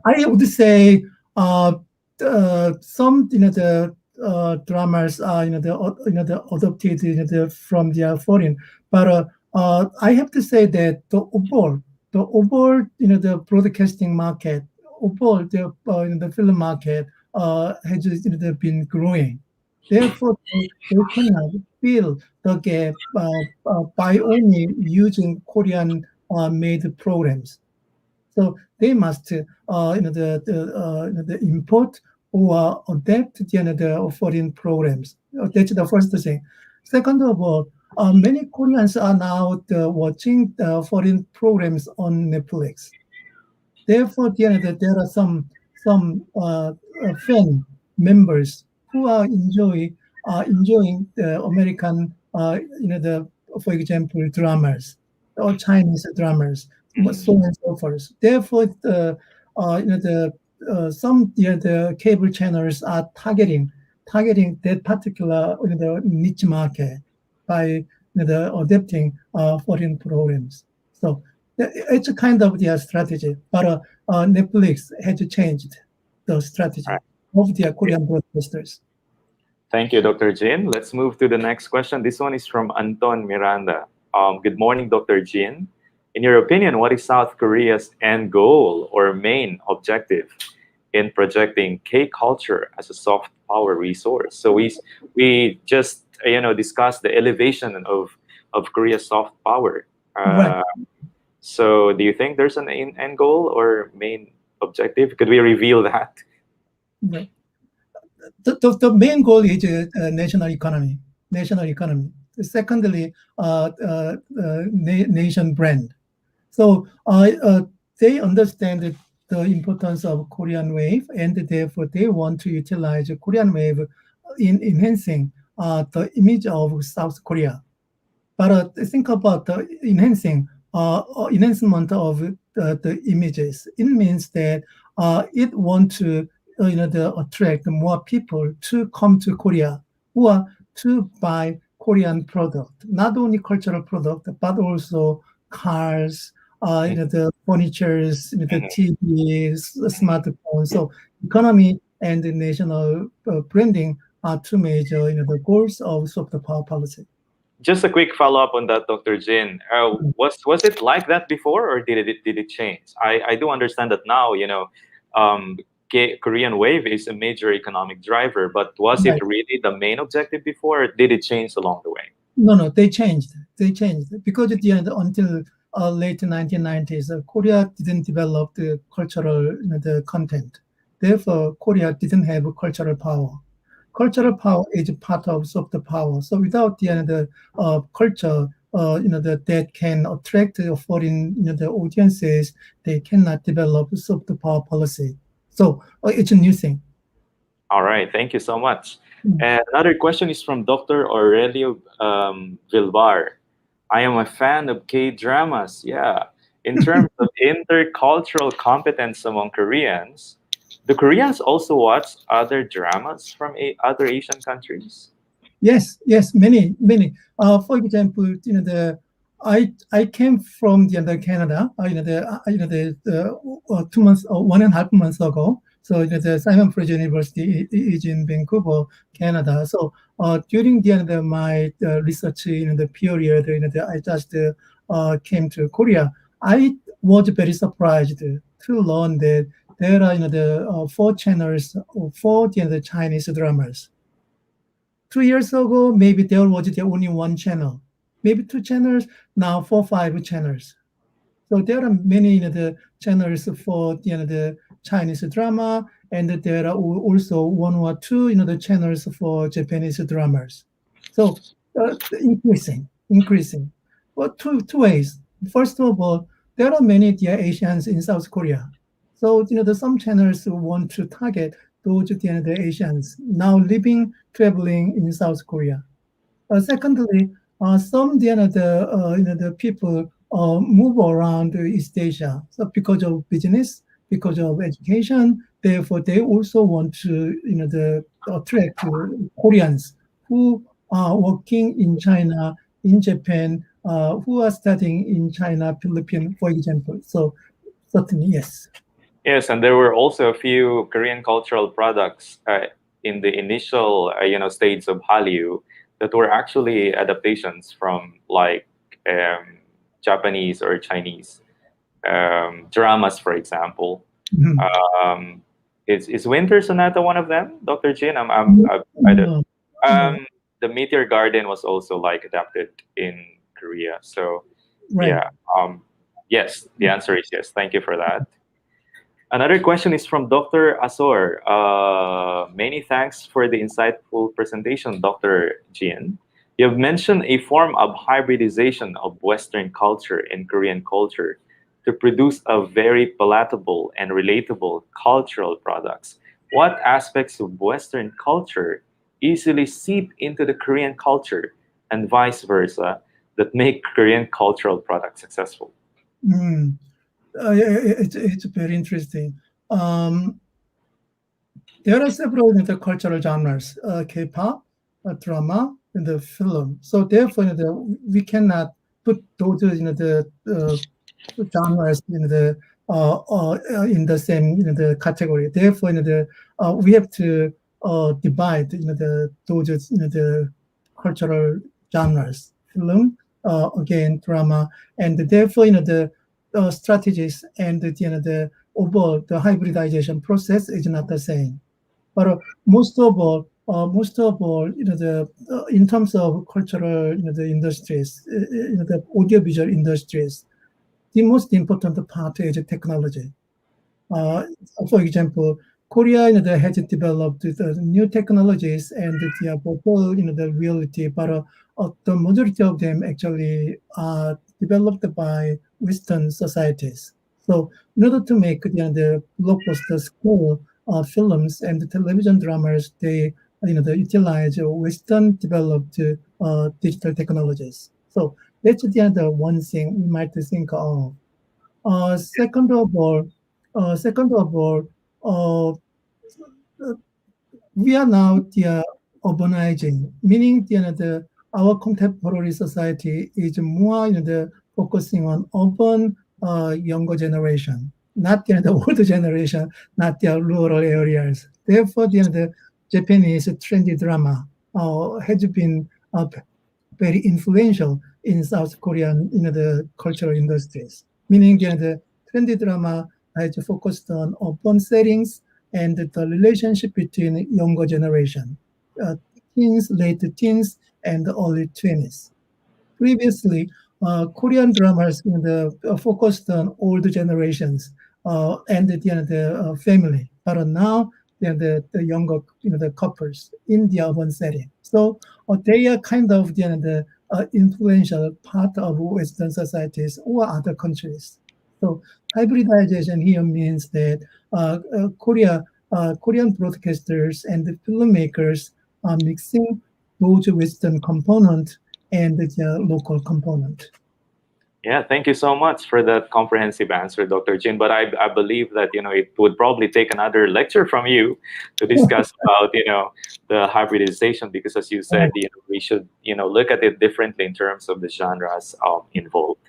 I would say some dramas are the adopted from their foreign, but I have to say that the overall the broadcasting market, overall the film market has been growing. Therefore, they cannot fill the gap by only using Korean made programs. So they must, the import or adapt the foreign programs. That's the first thing. Second of all, many Koreans are now watching the foreign programs on Netflix. Therefore, there are some fan members who are enjoying the American, the for example, dramas or Chinese dramas, so on and so forth. Therefore, the cable channels are targeting that particular niche market by adapting foreign programs. So it's a kind of their strategy, but Netflix has changed the strategy Right. of their Korean broadcasters. Thank you, Dr. Jin. Let's move to the next question. This one is from Anton Miranda. Good morning, Dr. Jin. In your opinion, what is South Korea's end goal or main objective in projecting K culture as a soft power resource? So we just discussed the elevation of Korea's soft power. Right. So do you think there's an end goal or main objective? Could we reveal that? Right. The main goal is national economy. Secondly, nation brand. So they understand the importance of Korean wave, and therefore they want to utilize Korean wave in enhancing the image of South Korea. But think about the enhancement of the images. It means that it want to attract more people to come to Korea or to buy Korean product, not only cultural product but also cars, the furnitures, the TVs, the smartphones. So economy and the national branding are two major the goals of soft power policy. Just a quick follow up on that, Dr. Jin. Was it like that before, or did it change? I do understand that now. Korean wave is a major economic driver, but was it Right. really the main objective before, or did it change along the way? No, they changed. Because at the end, until late 1990s, Korea didn't develop the cultural the content. Therefore, Korea didn't have cultural power. Cultural power is part of soft power. So without the culture, that can attract the foreign the audiences, they cannot develop soft power policy. So it's a new thing. All right, thank you so much. And another question is from Dr. Aurelio Vilvar. I am a fan of K dramas. Yeah. In terms of intercultural competence among Koreans, do Koreans also watch other dramas from other Asian countries? Yes, many. For example, I came from Canada. The 2 months or 1.5 months ago. So the Simon Fraser University is in Vancouver, Canada. So during my research in the period, I just came to Korea. I was very surprised to learn that there are the 4 channels for the Chinese dramas. 2 years ago, maybe there was only 1 channel, maybe 2 channels, now 4, 5 channels. So there are many the channels for the Chinese drama, and there are also 1 or 2 the channels for Japanese dramas. So increasing. Well, two ways. First of all, there are many Asians in South Korea. So some channels want to target those the Asians now living, traveling in South Korea. Secondly, some the people move around East Asia. So because of business, because of education, therefore they also want to attract Koreans who are working in China, in Japan, who are studying in China, Philippines, for example. So certainly yes. Yes, and there were also a few Korean cultural products in the initial, stage of Hallyu that were actually adaptations from like Japanese or Chinese dramas, for example. Mhm. Is Winter Sonata one of them, Dr. Jin? I don't. No, no, The Meteor Garden was also like adapted in Korea. So right. yeah, yes, the answer is yes. Thank you for that. Another question is from Dr. Azor. Many thanks for the insightful presentation, Dr. Jin. You've mentioned a form of hybridization of Western culture and Korean culture to produce a very palatable and relatable cultural products? What aspects of Western culture easily seep into the Korean culture and vice versa that make Korean cultural products successful? Mm. It's very interesting. Um, there are several cultural genres, K-pop, drama, and the film. So therefore, we cannot put those genres in the same the category. Therefore, we have to divide those the cultural genres, film, again drama, and therefore the strategies and the overall the hybridization process is not the same. But most of all, the in terms of cultural, the industries, the audiovisual industries, the most important part is technology. Uh, for example, Korea, has developed the new technologies and the virtual, the reality, but the majority of them actually are developed by Western societies. So, in order to make the blockbuster scale films and the television dramas, they they utilize Western developed digital technologies. So that's the one thing we might think of. Second of all, second of all, uh, we are now urbanizing, meaning our contemporary society is more focusing on urban younger generation, not the older generation, not the rural areas. Therefore, the Japanese trendy drama has been very influential in South Korean the cultural industries. Meaning the trendy drama has focused on urban settings and the relationship between younger generation, uh, teens, late teens, and early 20s. Previously, Korean dramas focused on old generations and the family, but now the younger the couples in the urban setting. So they are kind of the influential part of Western societies or other countries. So hybridization here means that Korean broadcasters and the filmmakers are mixing those Western components and the local component. Yeah, thank you so much for that comprehensive answer, Dr. Jin. But I believe that it would probably take another lecture from you to discuss about the hybridization, because as you said, we should look at it differently in terms of the genres involved.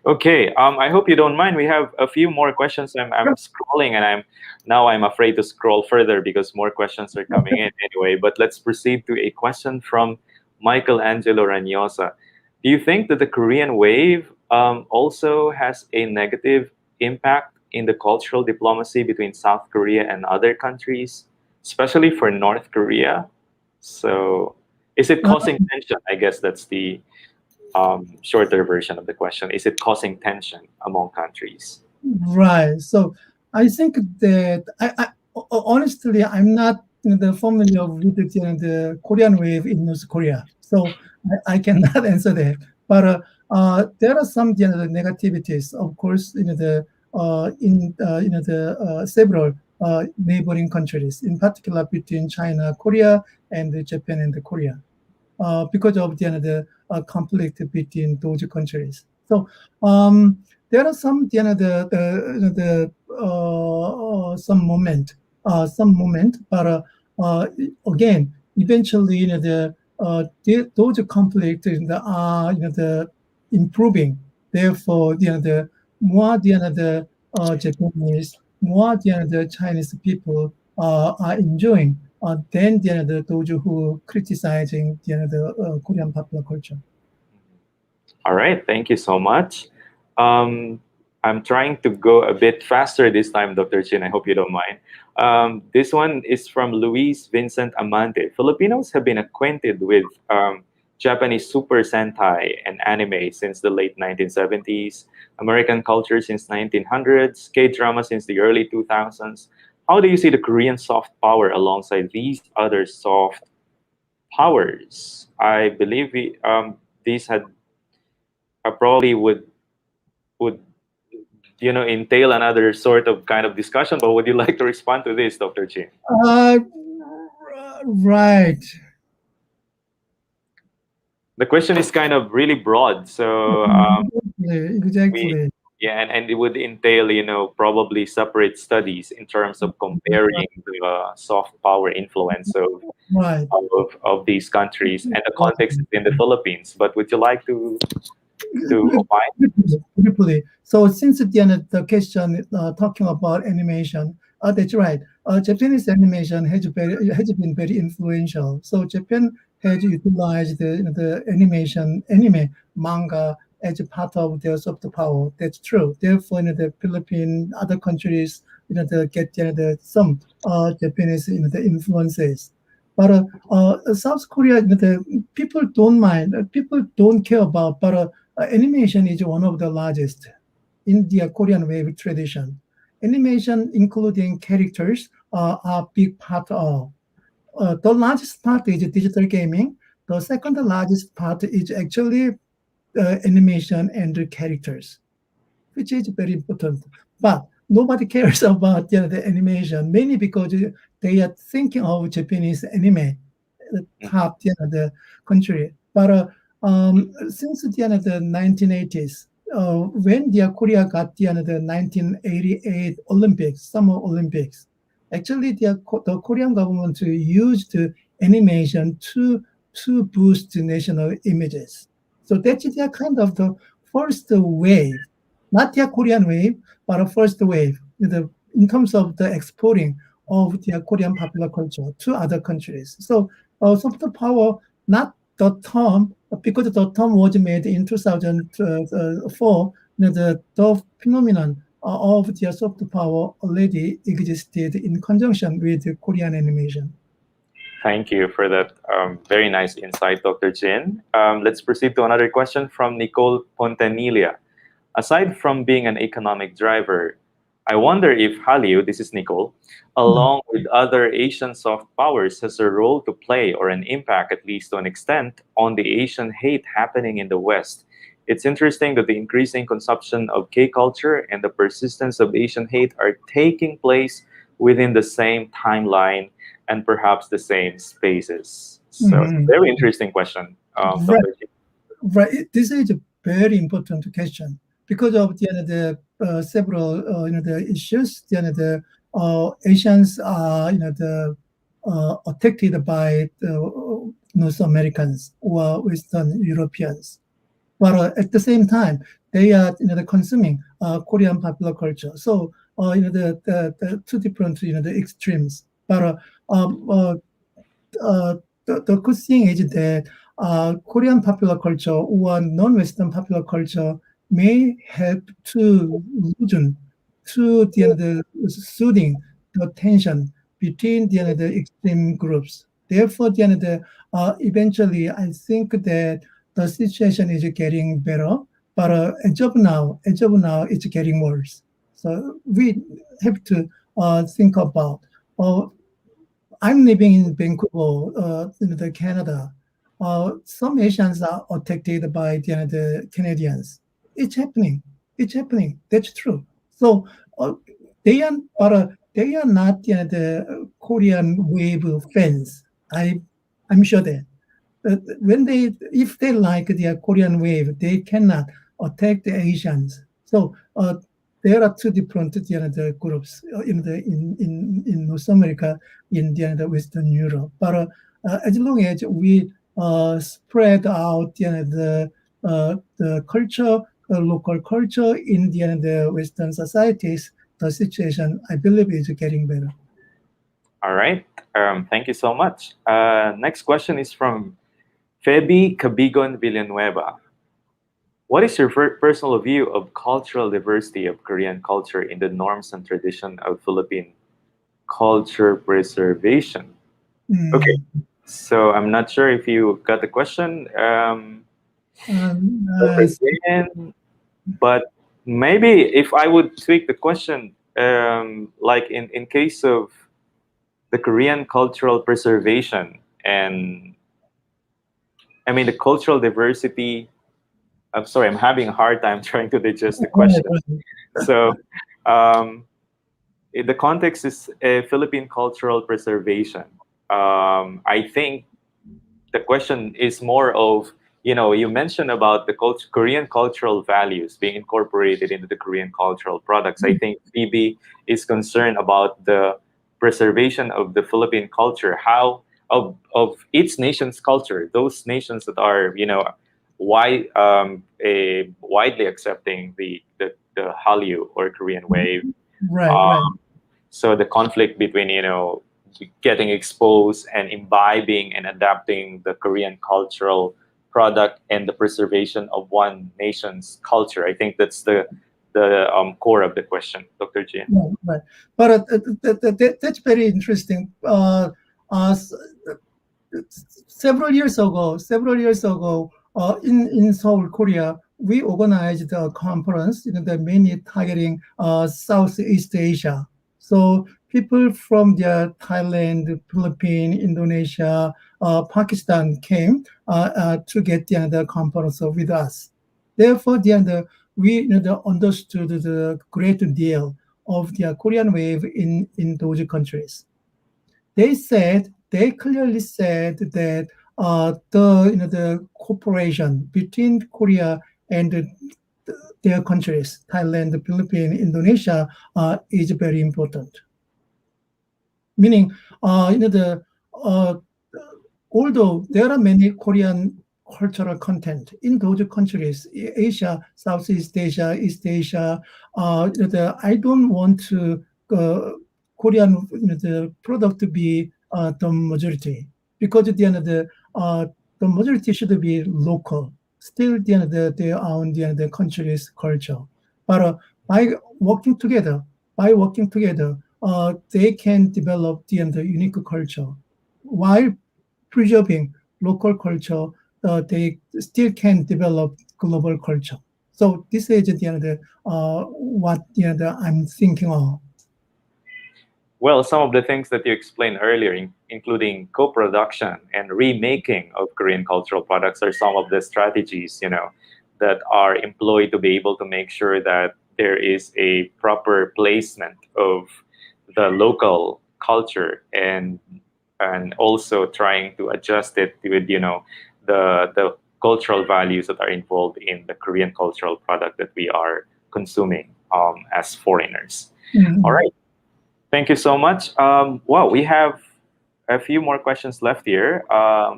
Okay, I hope you don't mind. We have a few more questions. I'm scrolling, and I'm afraid to scroll further because more questions are coming in anyway. But let's proceed to a question from Michael Angelo Ranyosa. Do you think that the Korean wave also has a negative impact in the cultural diplomacy between South Korea and other countries, especially for North Korea? So, is it Uh, causing tension? I guess that's the shorter version of the question. Is it causing tension among countries? Right. So I think that honestly, I'm not familiar with the Korean wave in North Korea, so I cannot answer that. But there are some the negativities, of course, in the several neighboring countries, in particular between China, Korea, and Japan and Korea, because of conflict between those countries. So there are some some moment, but again, eventually those conflicts are the improving. Therefore, the more the Japanese, more the Chinese people are enjoying than those who criticizing Korean popular culture. All right, thank you so much. Um, I'm trying to go a bit faster this time, Dr. Chin. I hope you don't mind. This one is from Luis Vincent Amante. Filipinos have been acquainted with Japanese Super Sentai and anime since the late 1970s, American culture since 1900s, K-drama since the early 2000s. How do you see the Korean soft power alongside these other soft powers? I believe these had probably would entail another sort of kind of discussion. But would you like to respond to this, Dr. Chin? Right. The question is kind of really broad, so we Exactly. yeah, and it would entail, probably separate studies in terms of comparing the soft power influence Right. of these countries and the context in the Philippines. But would you like to opine? Briefly. So since the question talking about animation, that's right. Japanese animation has been very influential. So Japan has utilized the anime, manga as a part of their soft power. That's true. Therefore, the Philippines, other countries, get some Japanese the influences. But South Korea, the people don't mind. People don't care about. But animation is one of the largest in the Korean wave tradition. Animation, including characters, are big part of. The largest part is digital gaming. The second largest part is actually animation and the characters, which is very important. But nobody cares about the animation, mainly because they are thinking of Japanese anime, the top the country. But since the 1980s, when Korea got the 1988 Olympics, Summer Olympics, actually the Korean government used animation to boost national images. So that's their kind of the first wave, not their Korean wave, but a first wave in terms of the exporting of their Korean popular culture to other countries. So soft power, not the term, because the term was made in 2004, the phenomenon of their soft power already existed in conjunction with Korean animation. Thank you for that very nice insight, Dr. Jin. Let's proceed to another question from Nicole Pontanilla. Aside from being an economic driver, I wonder if Hallyu, this is Nicole, along with other Asian soft powers, has a role to play or an impact, at least to an extent, on the Asian hate happening in the West. It's interesting that the increasing consumption of K culture and the persistence of Asian hate are taking place within the same timeline and perhaps the same spaces. So, it's a Mhm. very interesting question, Right. Dr. Jin. Right. This is a very important question because of several the issues. The Asians are affected by the North Americans or Western Europeans, but at the same time they are the consuming Korean popular culture. So the two different the extremes. But um, uh, the good thing is that Korean popular culture or non-Western popular culture may help to loosen to the soothing the tension between the extreme groups. Therefore, eventually, I think that the situation is getting better, but as of now, it's getting worse. So we have to think about. Uh, I'm living in Vancouver, in the Canada. Some Asians are affected by the Canadians. It's happening. It's happening. That's true. So they are, but they are not the Korean wave fans. I'm sure that when if they like their Korean wave, they cannot attack the Asians. So there are two different the groups in North America, in the Western Europe. But as long as we spread out the culture, local culture in the Western societies, the situation I believe is getting better. All right. Thank you so much. Next question is from Feby Cabigon Villanueva. What is your personal view of cultural diversity of Korean culture in the norms and tradition of Philippine culture preservation? Okay, Mm. so I'm not sure if you got the question, Um, uh, Dr. Jin, but maybe if I would tweak the question, like in case of the Korean cultural preservation and I mean the cultural diversity I'm sorry, I'm having a hard time trying to digest the Right, question. right. So, um, the context is Philippine cultural preservation. I think the question is more of, you mentioned about the Korean cultural values being incorporated into the Korean cultural products. I think Phoebe is concerned about the preservation of the Philippine culture, how of its nation's culture, those nations that are, widely accepting the Hallyu or Korean wave. Right, right. um, so the conflict between, getting exposed and imbibing and adapting the Korean cultural product and the preservation of one nation's culture. I think that's the core of the question, Dr. Jin. Right, right. But that's very interesting. S- several years ago, in Seoul, Korea, we organized a conference, that mainly targeting Southeast Asia. So people from Thailand, Philippines, Indonesia, Pakistan came to get the conference with us. Therefore, we understood the great deal of the Korean wave in those countries. They clearly said that the cooperation between Korea and their countries, Thailand, the Philippines, Indonesia, is very important. Meaning, the although there are many Korean cultural content in those countries, Asia, Southeast Asia, East Asia, I don't want to Korean the product to be the majority, because at the end of the majority should be local. Still, the end of their own the country's culture, but by working together, they can develop the unique culture while preserving local culture. They still can develop global culture. So this is what I'm thinking of. Well, some of the things that you explained earlier, including co-production and remaking of Korean cultural products, are some of the strategies, that are employed to be able to make sure that there is a proper placement of the local culture, and also trying to adjust it with, the cultural values that are involved in the Korean cultural product that we are consuming as foreigners. All Mhm. right. Thank you so much. Wow, we have a few more questions left here.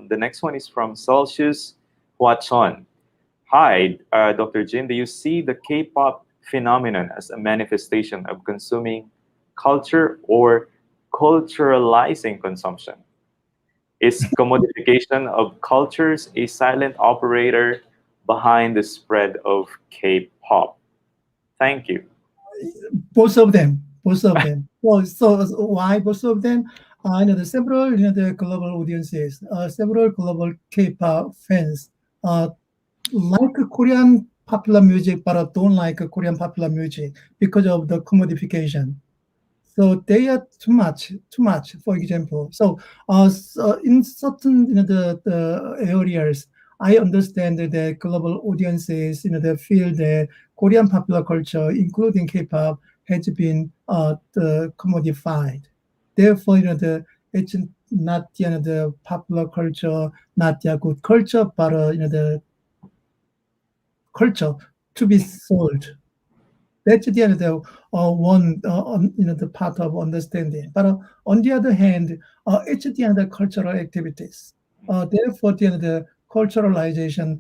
The next one is from Celsius Huachon. Hi, Dr. Jin. Do you see the K-pop phenomenon as a manifestation of consuming culture or culturalizing consumption? Is commodification of cultures a silent operator behind the spread of K-pop? Thank you. Both of them, both of them. So why both of them? The several the global audiences, several global K-pop fans, uh, like Korean popular music, but don't like Korean popular music because of the commodification. So they are too much. For example, so in certain the areas, I understand that the global audiences, they feel that Korean popular culture, including K-pop, has been commodified. Therefore, it's not the popular culture, not the good culture, but the culture to be sold. That's one the part of understanding. But on the other hand, it's the cultural activities. Therefore, the culturalization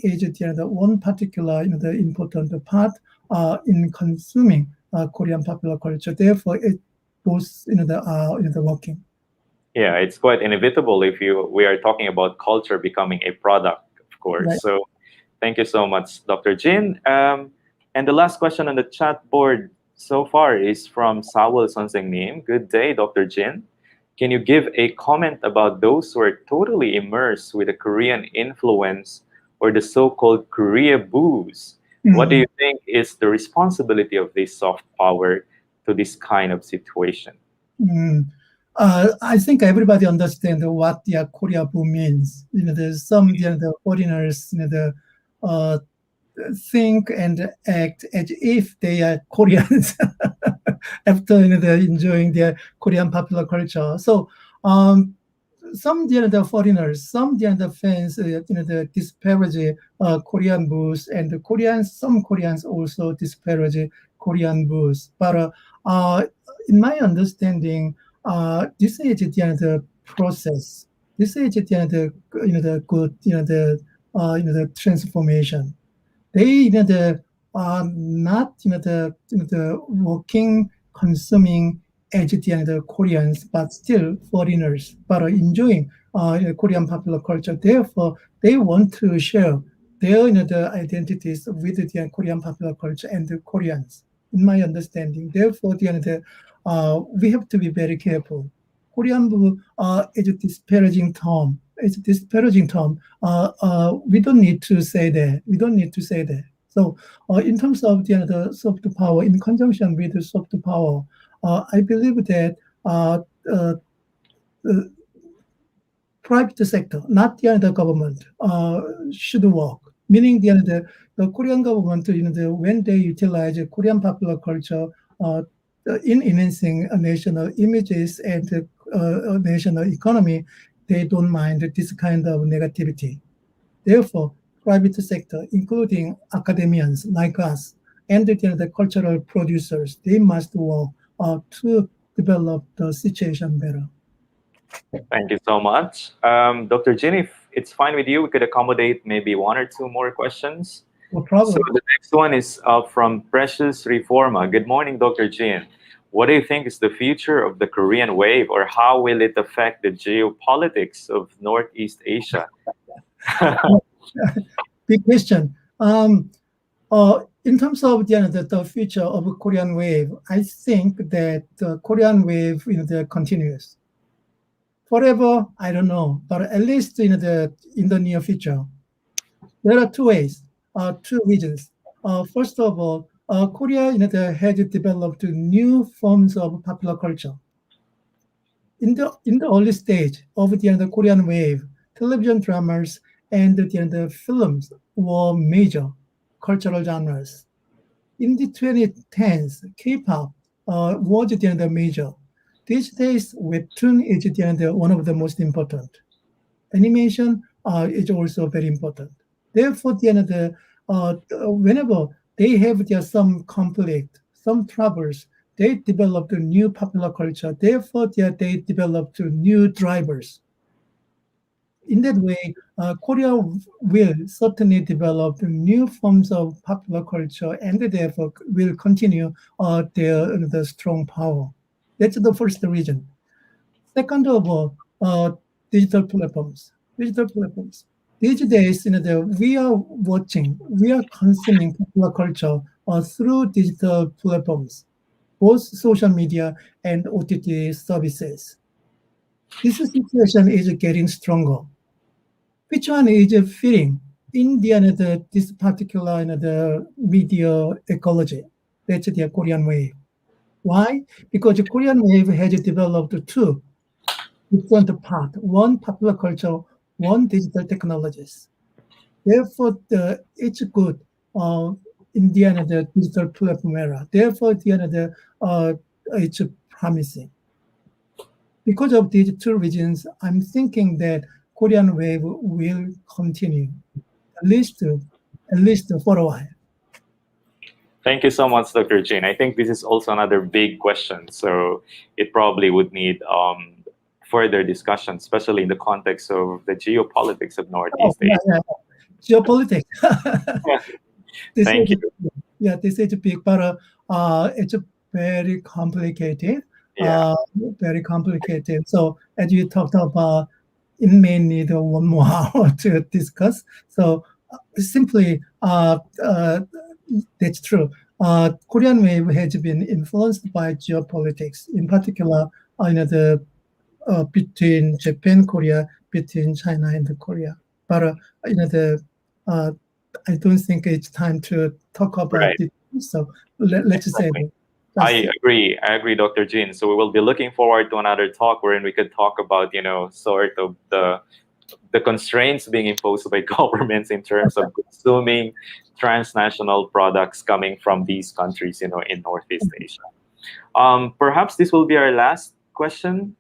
is the one particular the important part in consuming Korean popular culture. Therefore, it both the working. Yeah, it's quite inevitable if we are talking about culture becoming a product, of course. Right. So thank you so much, Dr. Jin. And the last question on the chat board so far is from Sawal Sonsengnim. Good day, Dr. Jin. Can you give a comment about those who are totally immersed with the Korean influence or the so-called Korea booze? What do Mhm. you think is the responsibility of this soft power to this kind of situation? Mm. I think everybody understands what the Korea boom means. There's some the foreigners, the uh, think and act as if they are Koreans after they're enjoying their Korean popular culture. So some the foreigners, some the fans, the disparage Korean booze, and the Koreans, some Koreans also disparage Korean booze. But in my understanding, this is the process. This is the good, the transformation. They are not the working, consuming as the Koreans, but still foreigners, but are enjoying Korean popular culture. Therefore, they want to share their the identities with the Korean popular culture and the Koreans. In my understanding, therefore, we have to be very careful. Korean is a disparaging term. It's a disparaging term. We don't need to say that. We don't need to say that. So, in terms of the soft power, in conjunction with the soft power, I believe that uh, the private sector, not the government, should work. Meaning the Korean government, when they utilize Korean popular culture in enhancing national images and national economy, they don't mind this kind of negativity. Therefore, private sector, including academians like us, and the cultural producers, they must work to develop the situation better. Thank you so much. Dr. Jin, if it's fine with you, we could accommodate maybe one or two more questions. No So problem. the next one is from Precious Reforma. Good morning, Dr. Jin. What do you think is the future of the Korean wave, or how will it affect the geopolitics of Northeast Asia? Big question. In terms of the future of Korean wave, I think that the Korean wave continues. Forever, I don't know, but at least in the near future. There are two ways, two reasons. First of all, Korea has developed new forms of popular culture. In the early stage of the Korean wave, television dramas and the films were major cultural genres. In the 2010s, K-pop was the major. These days, webtoon is one of the most important. Animation is also very important. Therefore, whenever they have some conflict, some troubles, they develop a new popular culture. Therefore, they develop new drivers. In that way, Korea will certainly develop new forms of popular culture and therefore will continue the strong power. That's the first reason. Second of all, digital platforms. Digital platforms. These days, we are consuming popular culture through digital platforms, both social media and OTT services. This situation is getting stronger. Which one is fitting in this particular the media ecology? That's the Korean wave. Why? Because the Korean wave has developed two different paths: one popular culture, one digital technologies. Therefore, it's good in the digital platform era. Therefore, it's promising. Because of these two reasons, I'm thinking that Korean wave will continue at least for a while. Thank you so much, Dr. Jin. I think this is also another big question, so it probably would need further discussion, especially in the context of the geopolitics of Oh, Northeast yeah, Asia. yeah. Geopolitics. This Thank is you. this is big, but it's very complicated. Yeah, Very complicated. So as you talked about, it may need one more hour to discuss. So simply, that's true. Korean wave has been influenced by geopolitics, in particular, the between Japan, Korea, between China and Korea. But uh, I don't think it's time to talk about right. it. So let's just say Exactly. that. That's it. I agree, Dr. Jin. So we will be looking forward to another talk wherein we could talk about, sort of the constraints being imposed by governments in terms of consuming transnational products coming from these countries, in Northeast Asia. Perhaps this will be our last question.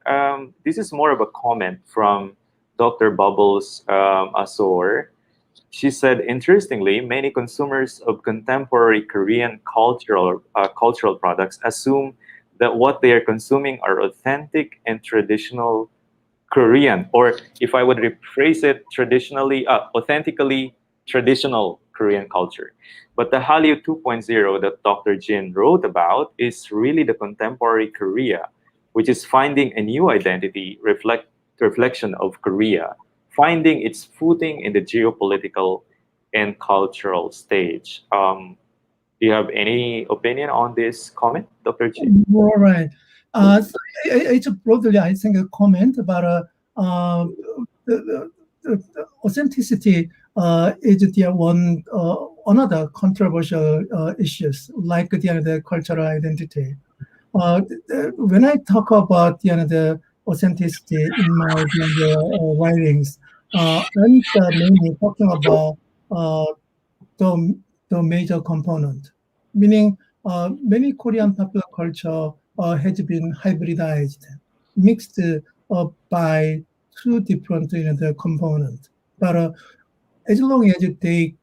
This is more of a comment from Dr. Bubbles Azor. She said, interestingly, many consumers of contemporary Korean cultural products assume that what they are consuming are authentic and traditional Korean, or if I would rephrase it, authentically traditional Korean culture. But the Hallyu 2.0 that Dr. Jin wrote about is really the contemporary Korea, which is finding a new identity, reflection of Korea, finding its footing in the geopolitical and cultural stage. Do you have any opinion on this comment, Dr. Jin? All right. So it's broadly, I think, a comment about the authenticity is the one another controversial issues like the cultural identity. When I talk about the authenticity in my writings, I'm mainly talking about the, the major component, meaning many Korean popular culture has been hybridized, mixed by two different the components. But as long as they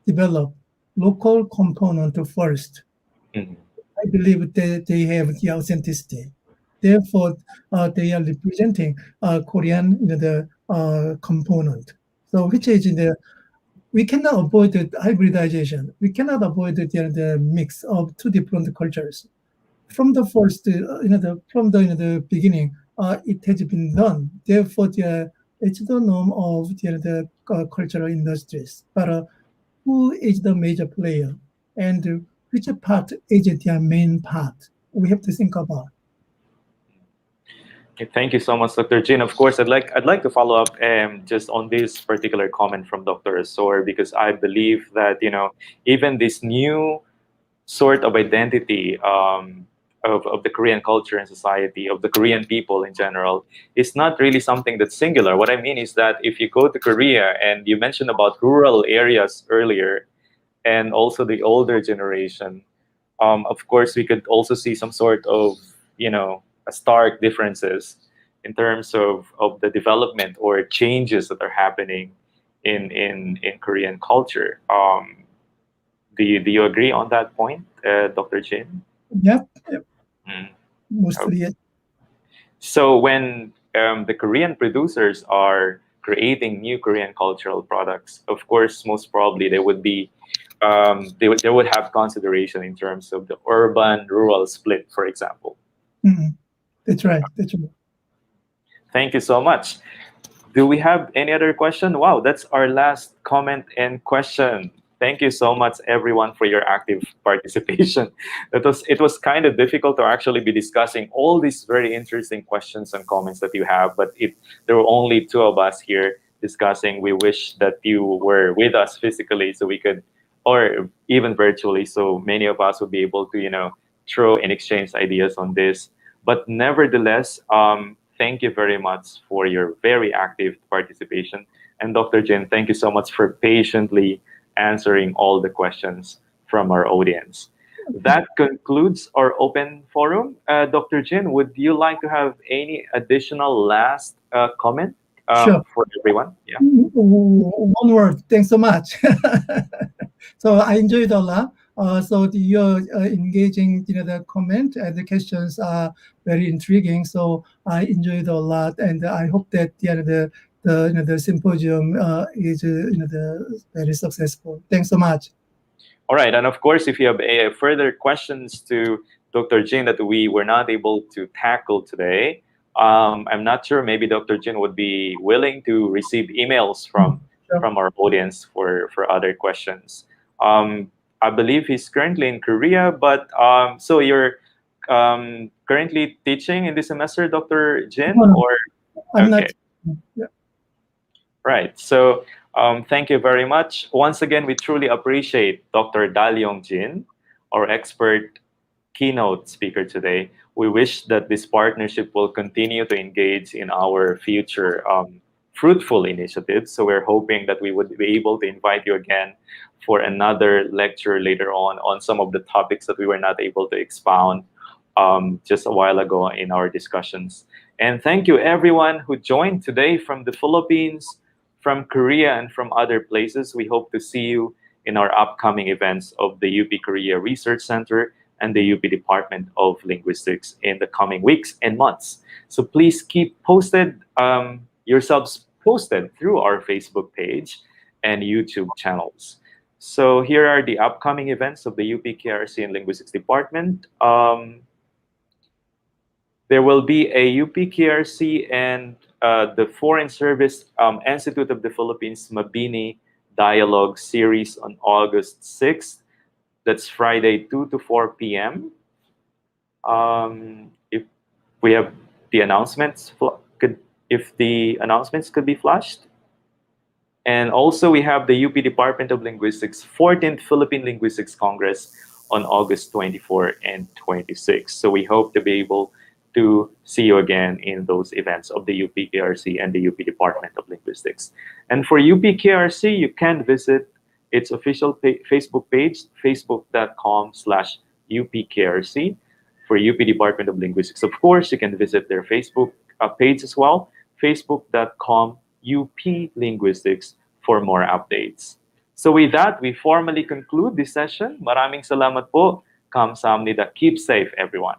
develop local component first, Mhm. I believe they have the authenticity. Therefore, they are representing Korean the component. So, which is in the we cannot avoid the hybridization. We cannot avoid the mix of two different cultures. From the first, from the beginning, it has been done. Therefore, it's the norm of the cultural industries. But who is the major player, and which part is their main part? We have to think about. Okay, thank you so much, Dr. Jin. Of course, I'd like to follow up just on this particular comment from Dr. Asor, because I believe that even this new sort of identity of the Korean culture and society, of the Korean people in general, is not really something that's singular. What I mean is that if you go to Korea, and you mentioned about rural areas earlier, and also the older generation, of course, we could also see some sort of, a stark differences in terms of the development or changes that are happening in Korean culture. Do you agree on that point, Dr. Jin? Yeah, Mm. mostly yes. So when the Korean producers are creating new Korean cultural products, of course, most probably they would have consideration in terms of the urban-rural split, for example. Mhm. That's right. That's right. Thank you so much. Do we have any other question? Wow, that's our last comment and question. Thank you so much, everyone, for your active participation. It was kind of difficult to actually be discussing all these very interesting questions and comments that you have, but there were only two of us here discussing. We wish that you were with us physically, so we could, or even virtually, so many of us would be able to, throw and exchange ideas on this. But nevertheless, thank you very much for your very active participation. And Dr. Jin, thank you so much for patiently answering all the questions from our audience. That concludes our open forum. Dr. Jin, would you like to have any additional last comment Sure. for everyone? Yeah. One word. Thanks so much. So I enjoyed a lot. So your engaging, the comment and the questions are very intriguing. So I enjoyed a lot, and I hope that the symposium is very successful. Thanks so much. All right. And of course, if you have further questions to Dr. Jin that we were not able to tackle today, I'm not sure. Maybe Dr. Jin would be willing to receive emails from Sure. from our audience for other questions. I believe he's currently in Korea, but so you're currently teaching in this semester, Dr. Jin, No, no, or I'm okay. not. Yeah. Right. So thank you very much. Once again, we truly appreciate Dr. Dal Yong Jin, our expert keynote speaker today. We wish that this partnership will continue to engage in our future fruitful initiatives. So we're hoping that we would be able to invite you again for another lecture later on some of the topics that we were not able to expound just a while ago in our discussions. And thank you everyone who joined today from the Philippines, from Korea, and from other places. We hope to see you in our upcoming events of the UP Korea Research Center and the UP Department of Linguistics in the coming weeks and months. So please keep yourselves posted through our Facebook page and YouTube channels. So here are the upcoming events of the UP KRC and Linguistics Department. There will be a UP KRC and the Foreign Service Institute of the Philippines Mabini Dialogue Series on August 6th. That's Friday, 2 to 4 p.m. If we have the announcements, if the announcements could be flashed. And also we have the UP Department of Linguistics 14th Philippine Linguistics Congress on August 24 and 26. So we hope to be able to see you again in those events of the UP KRC and the UP Department of Linguistics. And for UP KRC, you can visit its official Facebook page, facebook.com/UPKRC. For UP Department of Linguistics, of course, you can visit their Facebook page as well, facebook.com/UP Linguistics for more updates. So with that, we formally conclude this session. Maraming salamat po. Kamsahamnida. Keep safe, everyone.